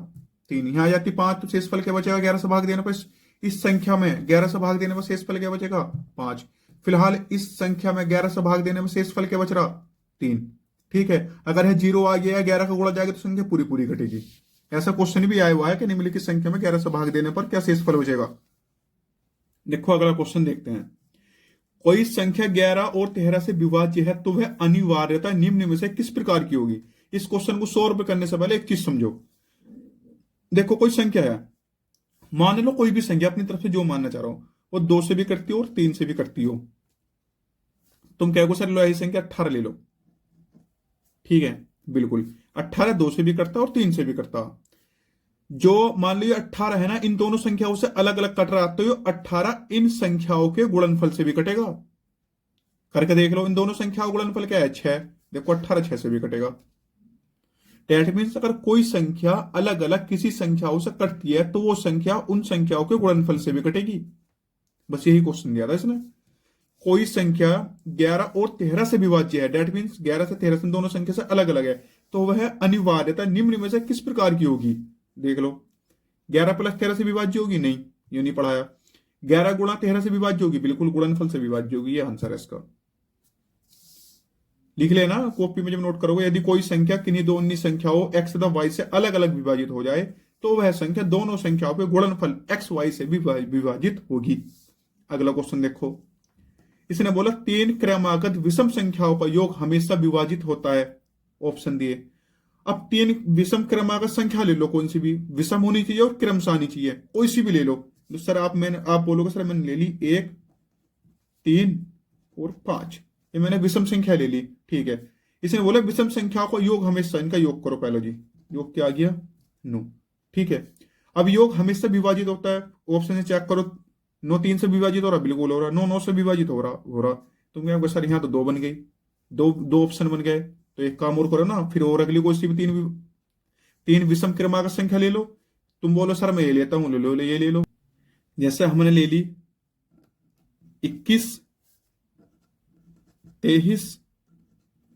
3। यहाँ आ जाती 5, तो शेषफल क्या बचेगा 11 से भाग देने पर? इस संख्या में 11 से भाग देने पर शेषफल क्या बचेगा? 5। फिलहाल इस संख्या में 11 से भाग देने में शेषफल क्या बच रहा? 3। ठीक है, अगर यह 0 आ गया, 11 का गुणा जाएगा तो संख्या पूरी पूरी घटेगी। ऐसा क्वेश्चन भी आया हुआ है कि निम्नलिखित संख्या में 11 से भाग देने पर क्या शेषफल बचेगा। देखो अगला क्वेश्चन देखते हैं। कोई संख्या 11 और 13 से विभाज्य है तो वह अनिवार्यता निम्न में से किस प्रकार की होगी। इस क्वेश्चन को सॉल्व करने से पहले एक चीज समझो। देखो, कोई संख्या है, मान लो कोई भी संख्या अपनी तरफ से जो मानना चाह रहा हो, वो 2 से भी करती हो और 3 से भी करती हो। तुम कहोगे सर लो यही संख्या 18 ले लो। ठीक है, बिल्कुल। 18 2 से भी करता और 3 से भी करता। जो मान लो ये 18 है ना, इन दोनों संख्याओं से अलग अलग कट रहा, तो ये 18 इन संख्याओं के गुणनफल से भी कटेगा। करके देख लो, इन दोनों संख्याओं का गुणनफल क्या है? 6। देखो 18 6 से भी कटेगा। डेट मीन्स अगर कोई संख्या अलग अलग किसी संख्याओं से कटती है तो वो संख्या उन संख्याओं के गुणनफल से भी कटेगी। बस यही क्वेश्चन दिया था इसने। कोई संख्या 11 और 13 से विभाज्य है, डेट मीन्स 11 से 13 से दोनों संख्या से अलग अलग है, तो वह अनिवार्यता निम्न में से किस प्रकार की होगी। देख लो, 11 प्लस 13 से विभाज्य होगी? नहीं, ये नहीं पढ़ाया। 11 गुणा 13 से विभाज्य होगी? बिल्कुल, गुणनफल से विभाज्य होगी। ये आंसर है इसका। लिख लेना कॉपी में जब नोट करोगे। यदि कोई संख्या किन्हीं दो अन्य संख्याओं x तथा y से अलग अलग विभाजित हो जाए तो वह संख्या दोनों संख्याओं के गुणनफल x y से विभाजित होगी। अगला क्वेश्चन देखो, इसने बोला 3 क्रमागत विषम संख्याओं का योग हमेशा विभाजित होता है। ऑप्शन दिए। अब 3 विषम क्रमागत संख्या ले लो, कौन सी भी विषम होनी चाहिए और क्रमशः आनी चाहिए, कोई सी भी ले लो। तो सर आप बोलोगे सर मैंने ले ली 1 3 और 5, ये मैंने विषम संख्या ले ली। ठीक है, इसने बोला विषम संख्याओं का योग हमेशा, इनका योग करो पहले जी। योग क्या आ गया? 9। ठीक है, अब योग हमेशा विभाजित होता है। ऑप्शन से चेक करो, 9 3 से विभाजित हो रहा, बिल्कुल हो रहा। 9 9 से विभाजित हो रहा। तुम क्या सर यहाँ तो 2 बन गई, दो ऑप्शन बन गए, तो एक काम और करो ना, फिर और अगली कोई सी भी 3 तीन विषम क्रमांक संख्या ले लो, तुम बोलो सर मैं ये लेता हूं, ले लो, ये ले लो। जैसे हमने ले ली 21, 23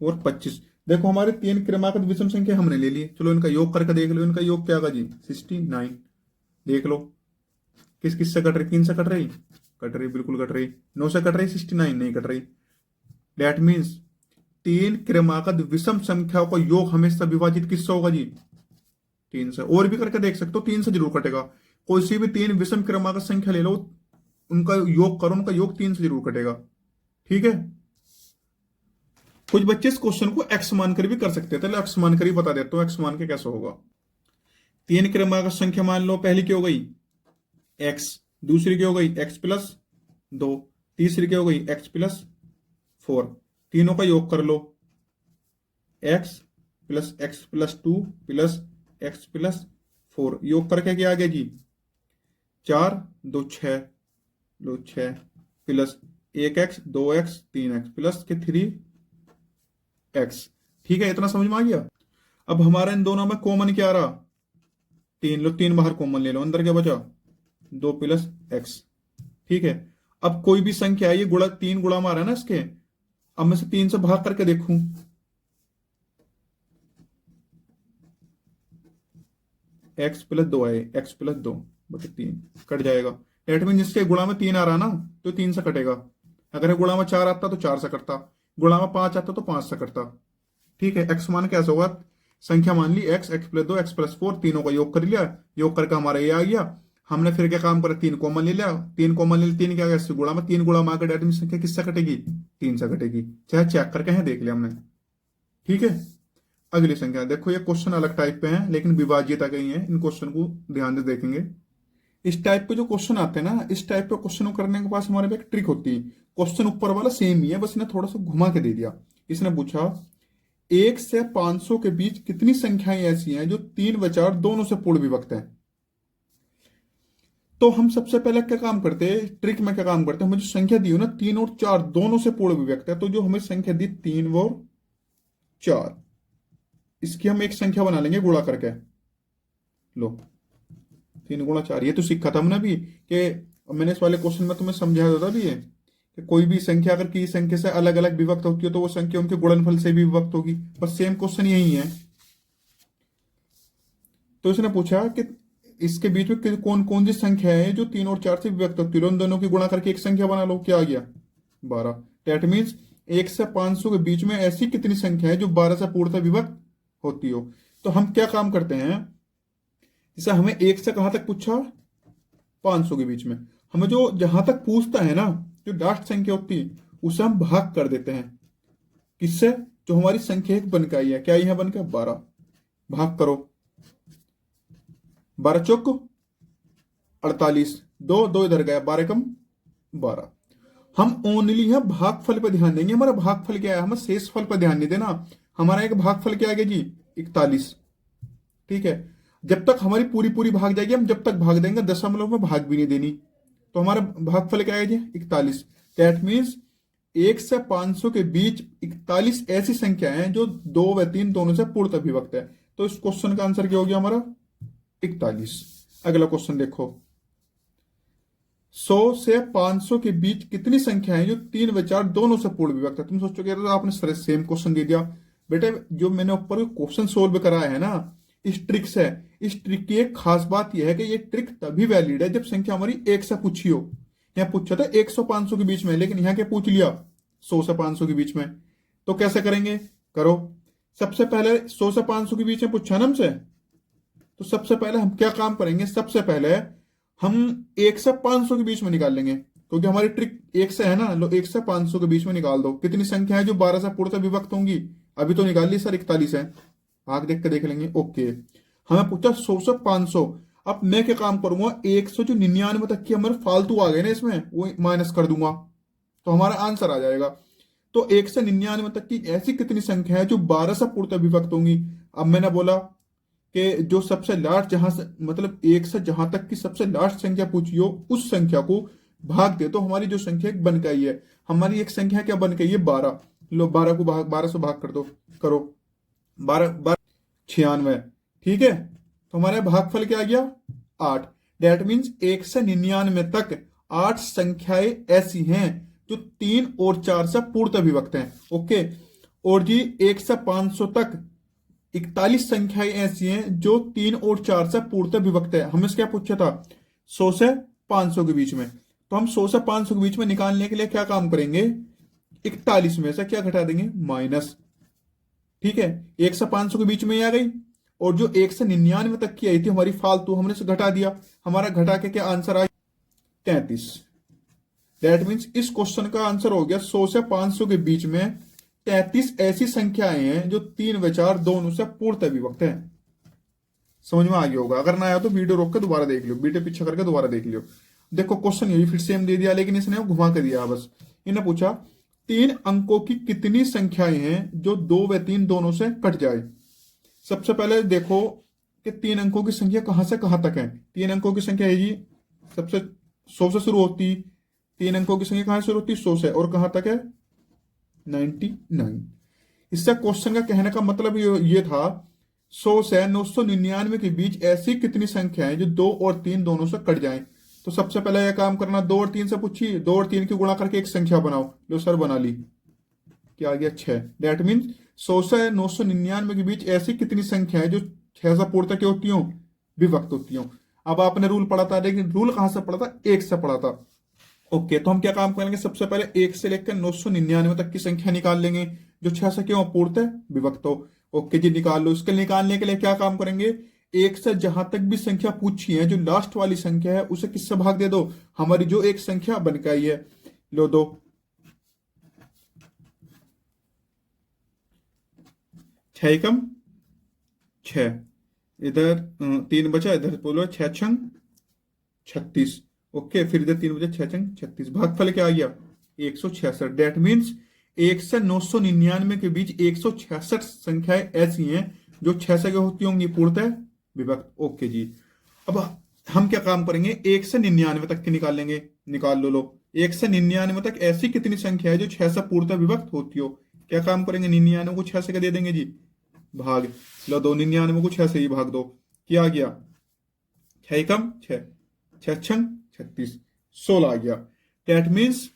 और 25। देखो हमारे तीन क्रमांक विषम संख्या हमने ले ली, चलो इनका योग करके देख लो। इनका योग क्या होगा जी? 69। देख लो किस किस से कट रही, 3 से कट रही, कट रही, बिल्कुल कट रही। 9 से कट रही, 69 नहीं कट रही। दैट मीन्स तीन क्रमागत विषम संख्याओं का योग हमेशा विभाजित किससे होगा जी? 3 से। और भी करके देख सकते हो, 3 से जरूर कटेगा। कोई सी भी तीन विषम क्रमागत संख्या ले लो, उनका योग करो, उनका योग 3 से जरूर कटेगा। ठीक है। कुछ बच्चे इस क्वेश्चन को एक्स मानकर भी कर सकते थे, एक्स मानकर ही बता देता हूं एक्स मान के कैसे होगा। तीन क्रमागत संख्या मान लो, पहली क्या हो गई? एक्स। दूसरी क्या हो गई? X plus 2। तीसरी क्या हो गई? X plus 4। तीनों का योग कर लो, x plus 2 plus x plus 4। योग करके क्या आ गया जी? 4 2 6, लो 6 plus 1x 2x 3x plus के 3x। ठीक है, इतना समझ में आ गया। अब हमारा इन दोनों में कॉमन क्या आ रहा? 3 लो, 3 बाहर कॉमन ले लो, अंदर क्या बचा? 2 प्लस x। ठीक है। अब कोई भी संख्या है, ये गुणा 3 गुणा मारा है ना इसके, अब मैं से 3 से भाग करके देखूं, x प्लस 2 आए, x प्लस 2 बटे 3 कट जाएगा। डेट मीन जिसके गुणा में 3 आ रहा ना, तो 3 से कटेगा। अगर गुणा में 4 आता तो 4 से कटता, गुणा में 5 आता तो 5 से कटता। ठीक है। x मान कैसे होगा? संख्या मान ली x प्लस 2 x प्लस 4, तीनों का योग कर लिया, योग करके हमारा ये आ गया। हमने फिर क्या काम करा? 3 कॉमन ले लिया, 3 कॉमन ले लिया, 3 क्या गया? गुणा में 3 गुणा मार डेट मीन संख्या किससे कटेगी? 3 से कटेगी। चाहे चेक करके है, देख लिया हमने। ठीक है। अगली संख्या देखो, ये क्वेश्चन अलग टाइप पे हैं लेकिन विभाज्यता के ही है, इन क्वेश्चन को ध्यान से देखेंगे। इस टाइप पे जो क्वेश्चन आते हैं ना, इस टाइप पे क्वेश्चन करने के पास हमारे पे एक ट्रिक होती है। क्वेश्चन ऊपर वाला सेम ही है, बस इसने थोड़ा सा घुमा के दे दिया। इसने पूछा 1 से 500 के बीच कितनी संख्याएं ऐसी हैं जो 3 व 4 दोनों से पूर्ण विभक्त हैं। तो हम सबसे पहले क्या काम करते हैं, ट्रिक में क्या काम करते हैं, हमें जो संख्या दी हो ना 3 और 4 दोनों से पूर्ण विभक्त है, तो जो हमें संख्या दी 3 और 4, इसकी हम एक संख्या बना लेंगे गुणा करके। लो 3 गुणा 4, ये तो सीखा था हमने भी, कि मैंने इस वाले क्वेश्चन में तुम्हें समझाया था भी ये, कि कोई भी संख्या अगर किसी संख्या से अलग अलग विभक्त होती है तो वो संख्या उनके गुणनफल से भी विभक्त होगी। बस सेम क्वेश्चन यही है। तो इसने पूछा कि इसके बीच में कौन कौन सी संख्या है जो 3 और 4 से विभक्त होती है, उन दोनों की गुणा करके एक संख्या बना लो। क्या आ गया? 12। दैट मीन्स 1 से 500 के बीच में ऐसी कितनी संख्या है जो 12 से पूर्णतः विभक्त होती हो। तो हम क्या काम करते हैं, जैसे हमें 1 से कहां तक पूछा? 500 के बीच में। हमें जो जहां तक पूछता है ना, जो लास्ट संख्या होती है, उसे हम भाग कर देते हैं। किससे? जो हमारी संख्या एक बन के आई है। क्या यह बन के? 12। भाग करो, 12 चौक 48, 2 2 इधर गया, 12 कम 12। हम ओनली है भागफल पर ध्यान देंगे। हमारा भागफल क्या है, हमें शेष फल पर ध्यान नहीं देना। हमारा एक भागफल क्या आ गया जी? 41। ठीक है। जब तक हमारी पूरी पूरी भाग जाएगी, हम जब तक भाग देंगे, दशमलव में भाग भी नहीं देनी। तो हमारा भागफल क्या है जी? 41। दैट मीन्स 1 से 500 के बीच 41 ऐसी संख्या है जो 2 व 3 दोनों से पूर्णतः विभक्त है। तो इस क्वेश्चन का आंसर क्या हो गया हमारा? 41। अगला क्वेश्चन देखो, 100 से 500 के बीच कितनी संख्या है जो 3 व 4 दोनों से पूर्ण विभक्त है। तुम सोचोगे तो आपने सेम क्वेश्चन दे दिया। बेटे जो मैंने ऊपर क्वेश्चन सोल्व कराया है ना, इस ट्रिक से, इस ट्रिक की एक खास बात यह है कि ये ट्रिक तभी वैलिड है जब संख्या हमारी 1 से पूछी हो। यहाँ पूछा था 100 500 के बीच में, लेकिन यहाँ क्या पूछ लिया? 100 से 500 के बीच में। तो कैसे करेंगे? करो, सबसे पहले 100 से 500 के बीच में पूछा ना हमसे, तो सबसे पहले हम क्या काम करेंगे, सबसे पहले हम 1 से 500 के बीच में निकाल लेंगे, क्योंकि हमारी ट्रिक 1 से है ना। लो 1 से 500 के बीच में निकाल दो, कितनी संख्या है जो 12 से पूर्णतः विभक्त होंगी। अभी तो निकाल ली सर, 41 है। भाग देख के देख लेंगे। ओके, हमें पूछा 100 से 500। अब मैं क्या काम करूंगा, 100 जो 99 तक की हमारे फालतू आ गए ना इसमें, वो माइनस कर दूंगा, तो हमारा आंसर आ जाएगा। तो 1 से 99 तक की ऐसी कितनी संख्या है जो 12 से पूर्णतः विभक्त होंगी। अब मैंने बोला कि जो सबसे लास्ट, जहां से मतलब 1 से जहां तक की सबसे लास्ट संख्या पूछी हो, उस संख्या को भाग दे। तो हमारी जो संख्या बन के आई है, हमारी एक संख्या क्या बन के आई है? 12। लो 12 को भाग 12 से भाग कर दो, करो 12 12 96। ठीक है, तो हमारे भागफल क्या आ गया 8। डेट मीन्स 1 से 99 तक 8 संख्याएं ऐसी हैं जो 3 और 4 से पूर्णतः विभक्त हैं। ओके, और जी 1 से 500 तक 41 संख्याएं ऐसी हैं जो 3 और 4 से पूर्णतः विभक्त है। हमने क्या पूछा था 100 से 500 के बीच में, तो हम 100 से 500 के बीच में निकालने के लिए क्या काम करेंगे, 41 में से क्या घटा देंगे माइनस। ठीक है, 1 से 500 के बीच में ही आ गई, और जो 1 से 99 तक की आई थी हमारी फालतू, हमने से घटा दिया। हमारा घटा के क्या आंसर आया 33। दैट मीन्स इस क्वेश्चन का आंसर हो गया 100 से 500 के बीच में 33 ऐसी संख्याएं हैं जो 3 व 4 दोनों से पूर्णतः विभक्त हैं। समझ में आ गया होगा, अगर ना आया तो वीडियो रोक के दोबारा देख लियो, वीडियो पीछे करके दोबारा देख लियो। देखो क्वेश्चन यही फिर सेम दे दिया, लेकिन इसने घुमा के दिया बस। इन्हें पूछा 3 अंकों की कितनी संख्याएं हैं जो 2 व 3 दोनों से कट जाए। सबसे पहले देखो कि 3 अंकों की संख्या कहां से कहां तक है। 3 अंकों की संख्या है जी, सबसे 100 से शुरू होती, 3 अंकों की संख्या कहां से शुरू होती 100 से, और कहां तक है 99। इससे क्वेश्चन का कहने का मतलब ये था 100 से 999 के बीच ऐसी कितनी संख्या है जो 2 और 3 दोनों से कट जाएं। तो सबसे पहले यह काम करना, 2 और 3 से पूछिए, 2 और 3 की गुणा करके एक संख्या बनाओ। लो सर बना ली, क्या आ गया 6। डेट मीन्स 100 से 999 के बीच ऐसी कितनी संख्या है जो 6 से पूर्णतः क्या होती हो, विभक्त होती हो। अब आपने रूल पढ़ा था, लेकिन रूल कहां से पढ़ा था, 1 से पढ़ा था। ओके, तो हम क्या काम करेंगे, सबसे पहले 1 से लेकर 999 तक की संख्या निकाल लेंगे जो 6 से क्यों पूर्णतः विभक्त हो। ओके जी, निकाल लो। इसके निकालने के लिए क्या काम करेंगे, 1 से जहां तक भी संख्या पूछी है, जो लास्ट वाली संख्या है उसे किससे भाग दे दो, हमारी जो एक संख्या बन के आई है। लो दो, 6 एकम 6, इधर 3 बचा, इधर बोलो 6 छंग 36। ओके, फिर इधर 3 बचा, 6 छंग 36। भागफल क्या आ गया 166। डेट मीन्स 1 से 999 के बीच 166 संख्याएं ऐसी हैं जो 6 से क्या होती होंगी पूर्णतः विभक्त। ओके जी, अब हम क्या काम करेंगे, 1 से 99 तक की निकाल लेंगे। निकाल लो। 1 से 99 तक ऐसी कितनी संख्या है जो 6 से पूर्णतः विभक्त होती हो। क्या काम करेंगे, 99 को 6 से क्या दे देंगे जी, भाग लो। 99 को 6 से ही भाग दो, क्या आ गया 6 एकम 6, 6 छंग 36, 16 आ गया। दैट मीन्स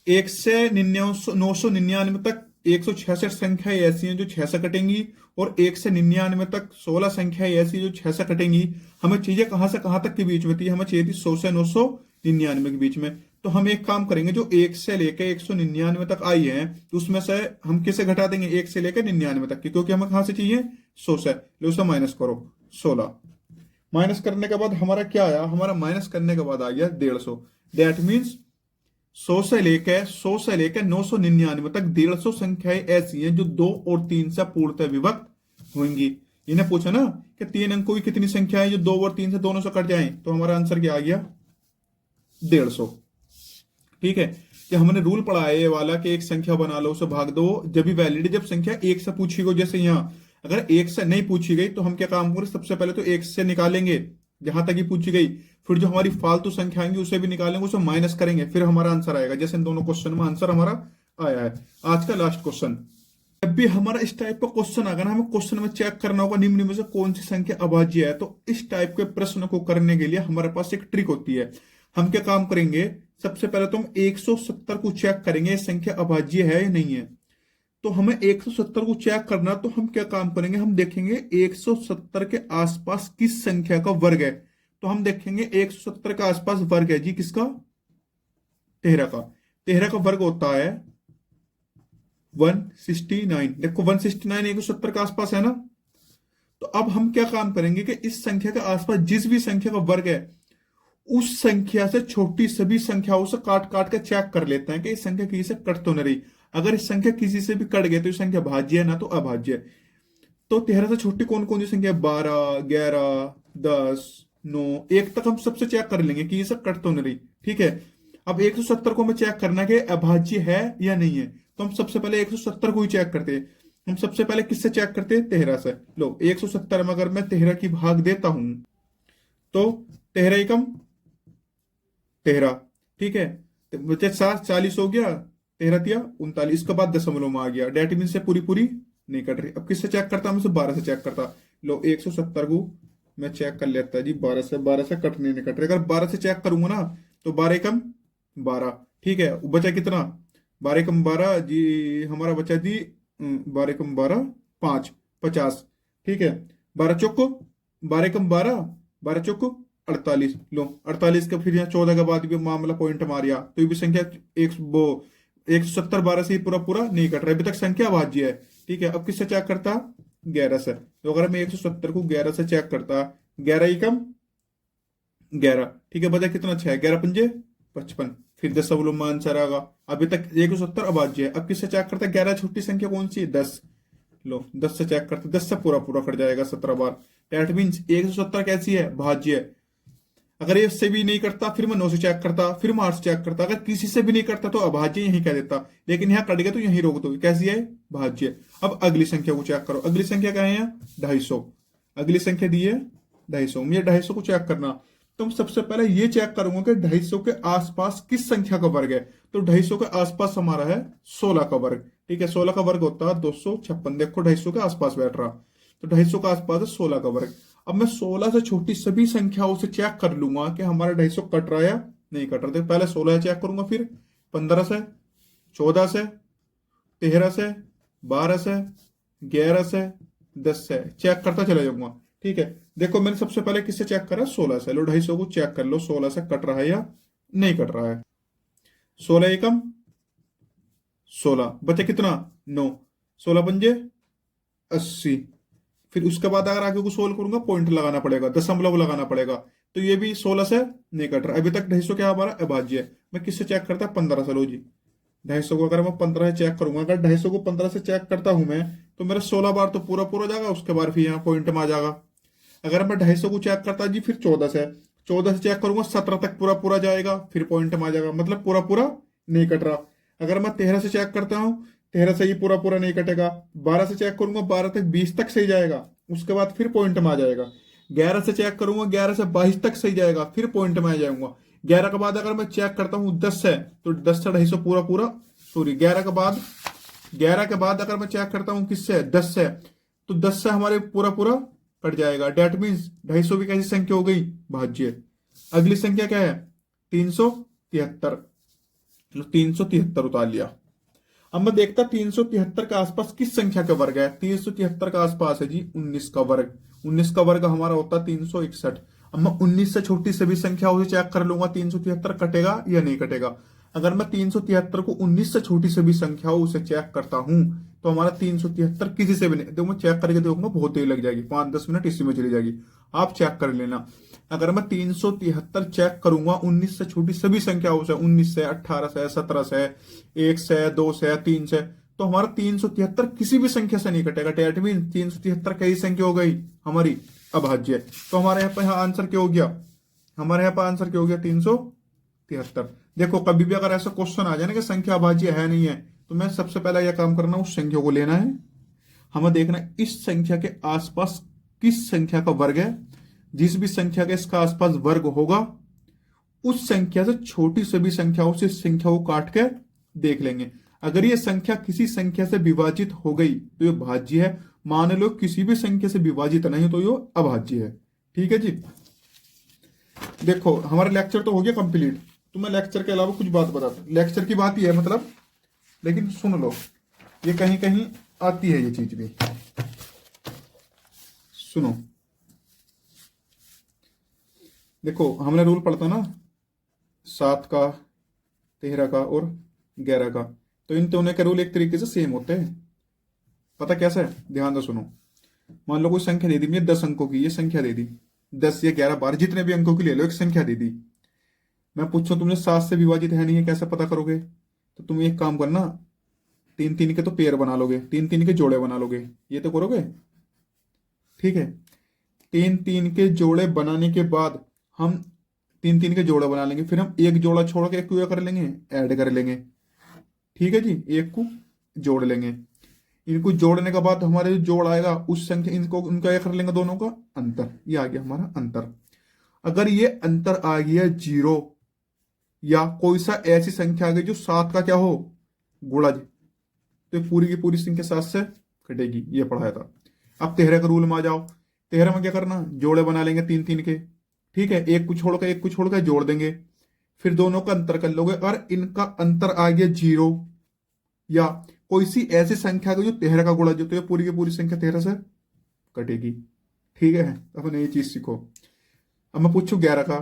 1 से 999 तक 166 संख्याएं ऐसी हैं जो 6 से कटेंगी, और 1 से 99 तक 16 संख्याएं ऐसी जो 6 से कटेंगी। हमें चीजें कहां से कहां तक के बीच में थी, हमें चाहिए थी 100 से 999 के बीच में। तो हम एक काम करेंगे, जो 1 से लेकर 199 तक आई है तो उसमें से हम किसे घटा देंगे, 1 से लेकर 99 तक की, क्योंकि हमें कहां से चाहिए 100 से। लो उसे माइनस करो, 16 माइनस करने के बाद हमारा क्या आया, हमारा माइनस करने के बाद आ गया 150। दैट मीन्स 100 से लेकर 999 तक 150 संख्याएं ऐसी हैं जो 2 और 3 से पूर्णतः विभक्त होंगी। इन्हें पूछा ना कि 3 अंकों की कितनी संख्या है जो 2 और 3 से दोनों से कट जाएं, तो हमारा आंसर क्या आ गया 150। ठीक है, कि हमने रूल पढ़ा है ये वाला कि एक संख्या बना लो, उसे भाग दो, जब भी वैलिड, जब संख्या 1 से पूछी गई। जैसे यहाँ अगर 1 से नहीं पूछी गई तो हम क्या काम करें, सबसे पहले तो 1 से निकालेंगे जहां तक ही पूछी गई, फिर जो हमारी फालतू संख्या आएंगी उसे भी निकालेंगे, उसे माइनस करेंगे, फिर हमारा आंसर आएगा। जैसे इन दोनों क्वेश्चन में आंसर हमारा आया है। आज का लास्ट क्वेश्चन, जब भी हमारा इस टाइप का क्वेश्चन आएगा ना, हमें क्वेश्चन में चेक करना होगा निम्न में से कौन सी संख्या अभाज्य है। तो इस टाइप के प्रश्न को करने के लिए हमारे पास एक ट्रिक होती है। हम क्या काम करेंगे, सबसे पहले तो हम 170 को चेक करेंगे संख्या अभाज्य है या नहीं है। तो हमें 170 को चेक करना, तो हम क्या काम करेंगे, हम देखेंगे 170 के आसपास किस संख्या का वर्ग है। तो हम देखेंगे 170 के आसपास वर्ग है जी किसका, 13 का। 13 का वर्ग होता है 169। देखो 169 170 के आसपास है ना। तो अब हम क्या काम करेंगे कि इस संख्या के आसपास जिस भी संख्या का वर्ग है उस संख्या से छोटी सभी संख्याओं से काट काट के चेक कर लेते हैं कि इस संख्या किसी से कट तो नहीं रही। अगर इस संख्या किसी से भी कट गई तो इस संख्या भाज्य है ना तो अभाज्य है। तो 13 से छोटी कौन कौन सी संख्या, 12, 11, 10, 9, 1 तक हम सबसे चेक कर लेंगे कि ये सब कट तो नहीं रही। ठीक है, अब 170 को हमें चेक करना है कि अभाज्य है या नहीं है। तो हम सबसे पहले 170 को ही चेक करते हैं। हम सबसे पहले किससे चेक करते हैं, 13 से। लो 170 में अगर मैं 13 की भाग देता हूं तो 13 एकम 13। ठीक है, तो बचे 7, 40 हो गया, 13 तिया 39, इसके बाद दशमलव में आ गया। डेट मीन से पूरी पूरी नहीं कट रही। अब किससे चेक करता, मैं 12 से चेक करता। लो 170 को मैं चेक कर लेता जी, 12 से कटने नहीं कट रहे। अगर 12 से चेक करूंगा ना तो 12 एकम 12, ठीक है। बचा कितना, 12 एकम 12 जी, हमारा बचा जी 12 एकम 12 5, 50, ठीक है। 12 चौको 12 एकम 12, 12 चौको 48, लो 48 का फिर यहाँ 14 के बाद भी मामला पॉइंट मारिया तो ये भी संख्या एक वो 170 12 से ही पूरा पूरा नहीं कट रहा है, अभी तक संख्या भाज्य है, ठीक है। अब किससे चेक करता, 11 से। तो अगर मैं 170 को 11 से चेक करता, 11 एकम 11, ठीक है। बचा कितना, 6, 11 पंजे 55, फिर 10 सब लोग आंसर आएगा। अभी तक 170 अभाज्य है। अब किससे चेक करता है, 11 छोटी संख्या कौन सी है, 10, लो 10 से चेक करते, 10 से पूरा पूरा कट जाएगा 17 बार। दैट मीन्स 170 कैसी है, भाज्य है। अगर ये इससे भी नहीं करता फिर मैं 9 से चेक करता, फिर मैं 8 से चेक करता, अगर किसी से भी नहीं करता तो अभाज्य यही कह देता, लेकिन यहाँ कट गया तो यही रोक दो, कैसी है, भाज्य। अब अगली संख्या को चेक करो। अगली संख्या क्या है यहाँ, 250। अगली संख्या दी है 250, मुझे 250 को चेक करना। तो मैं सबसे पहले ये चेक करूंगा कि 250 के आसपास किस संख्या का वर्ग है। तो 250 के आसपास हमारा है 16 का वर्ग, ठीक है। 16 का वर्ग होता है 256, देखो 250 के आसपास बैठ रहा, तो 250 का आसपास है 16 का वर्ग। अब मैं 16 से छोटी सभी संख्याओं से चेक कर लूंगा कि हमारा 250 कट रहा है या नहीं कट रहा। तो पहले 16 से चेक करूंगा, फिर 15 से, 14 से, 13 से, 12 से, 11 से, 10 से चेक करता चला जाऊंगा, ठीक है। देखो मैंने सबसे पहले किससे चेक करा, 16 से। लो 250 को चेक कर लो 16 से कट रहा है या नहीं कट रहा है। 16 एकम 16, बचे कितना, 9, 16 पंजे 80। फिर उसके बाद अगर आगे को सोल्व करूंगा पॉइंट लगाना पड़ेगा, दशमलव लगाना पड़ेगा। तो ये भी 16 से नहीं कट रहा, अभी तक 250 क्या हमारा अभाज्य है। मैं किससे चेक करता, 15 से। लो जी 250 को अगर मैं 15 से चेक करूंगा, अगर 250 को 15 से चेक करता हूं मैं, तो मेरा 16 बार तो पूरा पूरा जाएगा, उसके बाद फिर यहाँ पॉइंट में आ जाएगा। अगर मैं 250 को चेक करता जी फिर 14 से चेक करूंगा 17 तक पूरा पूरा जाएगा, फिर पॉइंट में आ जाएगा, मतलब पूरा पूरा नहीं कट रहा। अगर मैं 13 से चेक करता हूँ, 13 से ही पूरा पूरा नहीं कटेगा। 12 से चेक करूंगा 12 तक 20 तक सही जाएगा, उसके बाद फिर पॉइंट में आ जाएगा। 11 से चेक करूंगा 11 से 22 तक सही जाएगा, फिर पॉइंट में आ जाऊंगा। 11 के बाद अगर मैं चेक करता हूँ 10 से, तो 10 से 250 पूरा पूरा, सॉरी 11 के बाद अगर मैं चेक करता हूँ किससे, 10 से, तो 10 से हमारे पूरा पूरा कट जाएगा। डेट मीन्स 250 भी कैसी संख्या हो गई, भाज्य। अगली संख्या क्या है, 373। 373 उतार लिया। अब मैं देखता 373 के आसपास किस संख्या का वर्ग है। 373 के आसपास है जी 19 का वर्ग। 19 का वर्ग हमारा होता है 361। अब मैं 19 से छोटी सभी संख्याओं से चेक कर लूंगा 373 कटेगा या नहीं कटेगा। अगर मैं 373 को 19 से छोटी सभी संख्याओं से चेक करता हूं तो हमारा 373 किसी से भी नहीं, देखो मैं चेक करके देखूंगा बहुत देर लग जाएगी, 5-10 मिनट इसी में चली जाएगी, आप चेक कर लेना। अगर मैं 373 चेक करूंगा 19 से छोटी सभी संख्याओं से, 19 से, 18 से, 17 से, 1 से, 2 से, 3 से, तो हमारा 373 किसी भी संख्या से नहीं कटेगा। डेट मीन 373 कई संख्या हो गई हमारी अभाज्य। तो हमारे यहाँ पर आंसर क्या हो गया, हमारे यहाँ पर आंसर क्या हो गया, 373। देखो कभी भी अगर ऐसा क्वेश्चन आ जाए ना कि संख्या अभाज्य है नहीं है, तो मैं सबसे पहला यह काम करना, उस संख्या को लेना है, हमें देखना है इस संख्या के आसपास किस संख्या का वर्ग है। जिस भी संख्या के इसका आसपास वर्ग होगा उस संख्या से छोटी सभी संख्याओं से संख्या को काट के देख लेंगे। अगर ये संख्या किसी संख्या से विभाजित हो गई तो ये भाज्य है, मान लो किसी भी संख्या से विभाजित नहीं तो ये अभाज्य है, ठीक है जी। देखो हमारा लेक्चर तो हो गया कंप्लीट, तो मैं लेक्चर के अलावा कुछ बात बताता हूं। लेक्चर की बात ही है मतलब, लेकिन सुन लो, ये कहीं कहीं आती है ये चीज भी, सुनो। देखो हमने रूल पढ़ता ना 7 का, 13 का और 11 का, तो इन दोनों के रूल एक तरीके से सेम होते हैं। पता कैसा है, ध्यान से सुनो। मान लो कोई संख्या दे दी मुझे 10 अंकों की, ये संख्या दे दी 10 या 11 12 जितने भी अंकों की ले लो, एक संख्या दे दी। मैं पूछूं तुमने 7 से विभाजित है नहीं है, कैसे पता करोगे। तो तुम एक काम करना, 3-3 के तो पेयर बना लोगे, 3-3 के जोड़े बना लोगे, ये तो करोगे, ठीक है। 3-3 के जोड़े बनाने के बाद हम 3-3 के जोड़े बना लेंगे, फिर हम एक जोड़ा छोड़ के एक को कर लेंगे, ऐड कर लेंगे, ठीक है जी। एक को जोड़ लेंगे, इनको जोड़ने के बाद हमारे जो जोड़ आएगा उस संख्या, इनको उनका क्या कर लेंगे, दोनों का अंतर, ये आ गया हमारा अंतर। अगर ये अंतर आ गया 0 या कोई सा ऐसी संख्या आ गई जो 7 का क्या हो, गुणज, तो पूरी की पूरी संख्या 7 से कटेगी, ये पढ़ाया था। अब 13 के रूल में आ जाओ। 13 में क्या करना, जोड़े बना लेंगे तीन तीन के, ठीक है, एक को छोड़ कर जोड़ देंगे, फिर दोनों का अंतर कर लोगे। अगर इनका अंतर आ गया 0, या कोई सी ऐसी संख्या को जो 13 का गुणा, जो तो ये पूरी की पूरी संख्या 13 से कटेगी। ठीक है, अपने ये चीज सीखो। अब मैं पूछू 11 का,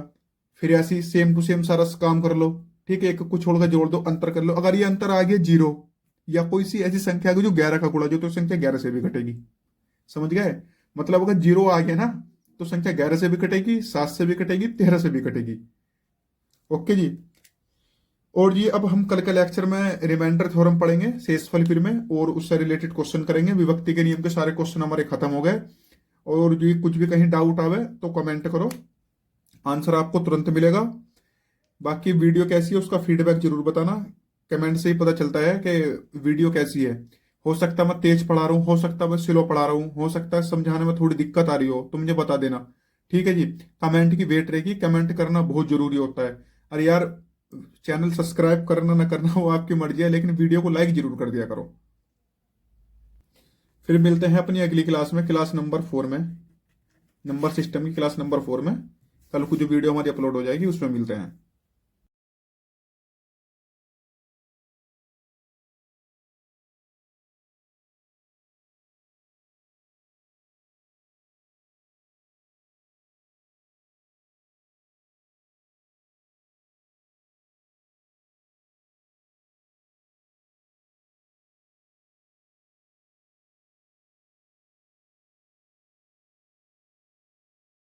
फिर ऐसी सेम टू सेम सारा काम कर लो, ठीक है, एक को छोड़कर जोड़ दो, अंतर कर लो। अगर ये अंतर आ गया 0, या कोई सी ऐसी संख्या को जो 11 का गुणा, जो तो संख्या 11 से भी घटेगी। समझ गए? मतलब अगर 0 आ गया ना, तो संख्या 11 से भी कटेगी, 7 से भी कटेगी, 13 से भी कटेगी। ओके जी। और जी अब हम कल के लेक्चर में रिमाइंडर थ्योरम पढ़ेंगे शेषफल फिर में, और उससे रिलेटेड क्वेश्चन करेंगे। विभक्ति के नियम के सारे क्वेश्चन हमारे खत्म हो गए। और जी कुछ भी कहीं डाउट आवे तो कमेंट करो, आंसर आपको तुरंत मिलेगा। बाकी वीडियो कैसी है उसका फीडबैक जरूर बताना, कमेंट से ही पता चलता है कि वीडियो कैसी है। हो सकता है मैं तेज पढ़ा रहा हूँ, हो सकता है मैं स्लो पढ़ा रहा हूँ, हो सकता है समझाने में थोड़ी दिक्कत आ रही हो, तो मुझे बता देना। ठीक है जी, कमेंट की वेट रहेगी, कमेंट करना बहुत जरूरी होता है। अरे यार, चैनल सब्सक्राइब करना ना करना वो आपकी मर्जी है, लेकिन वीडियो को लाइक जरूर कर दिया करो। फिर मिलते हैं अपनी अगली क्लास में, क्लास नंबर 4 में, नंबर सिस्टम की क्लास नंबर 4 में। कल को जो वीडियो हमारी अपलोड हो जाएगी उसमें मिलते हैं।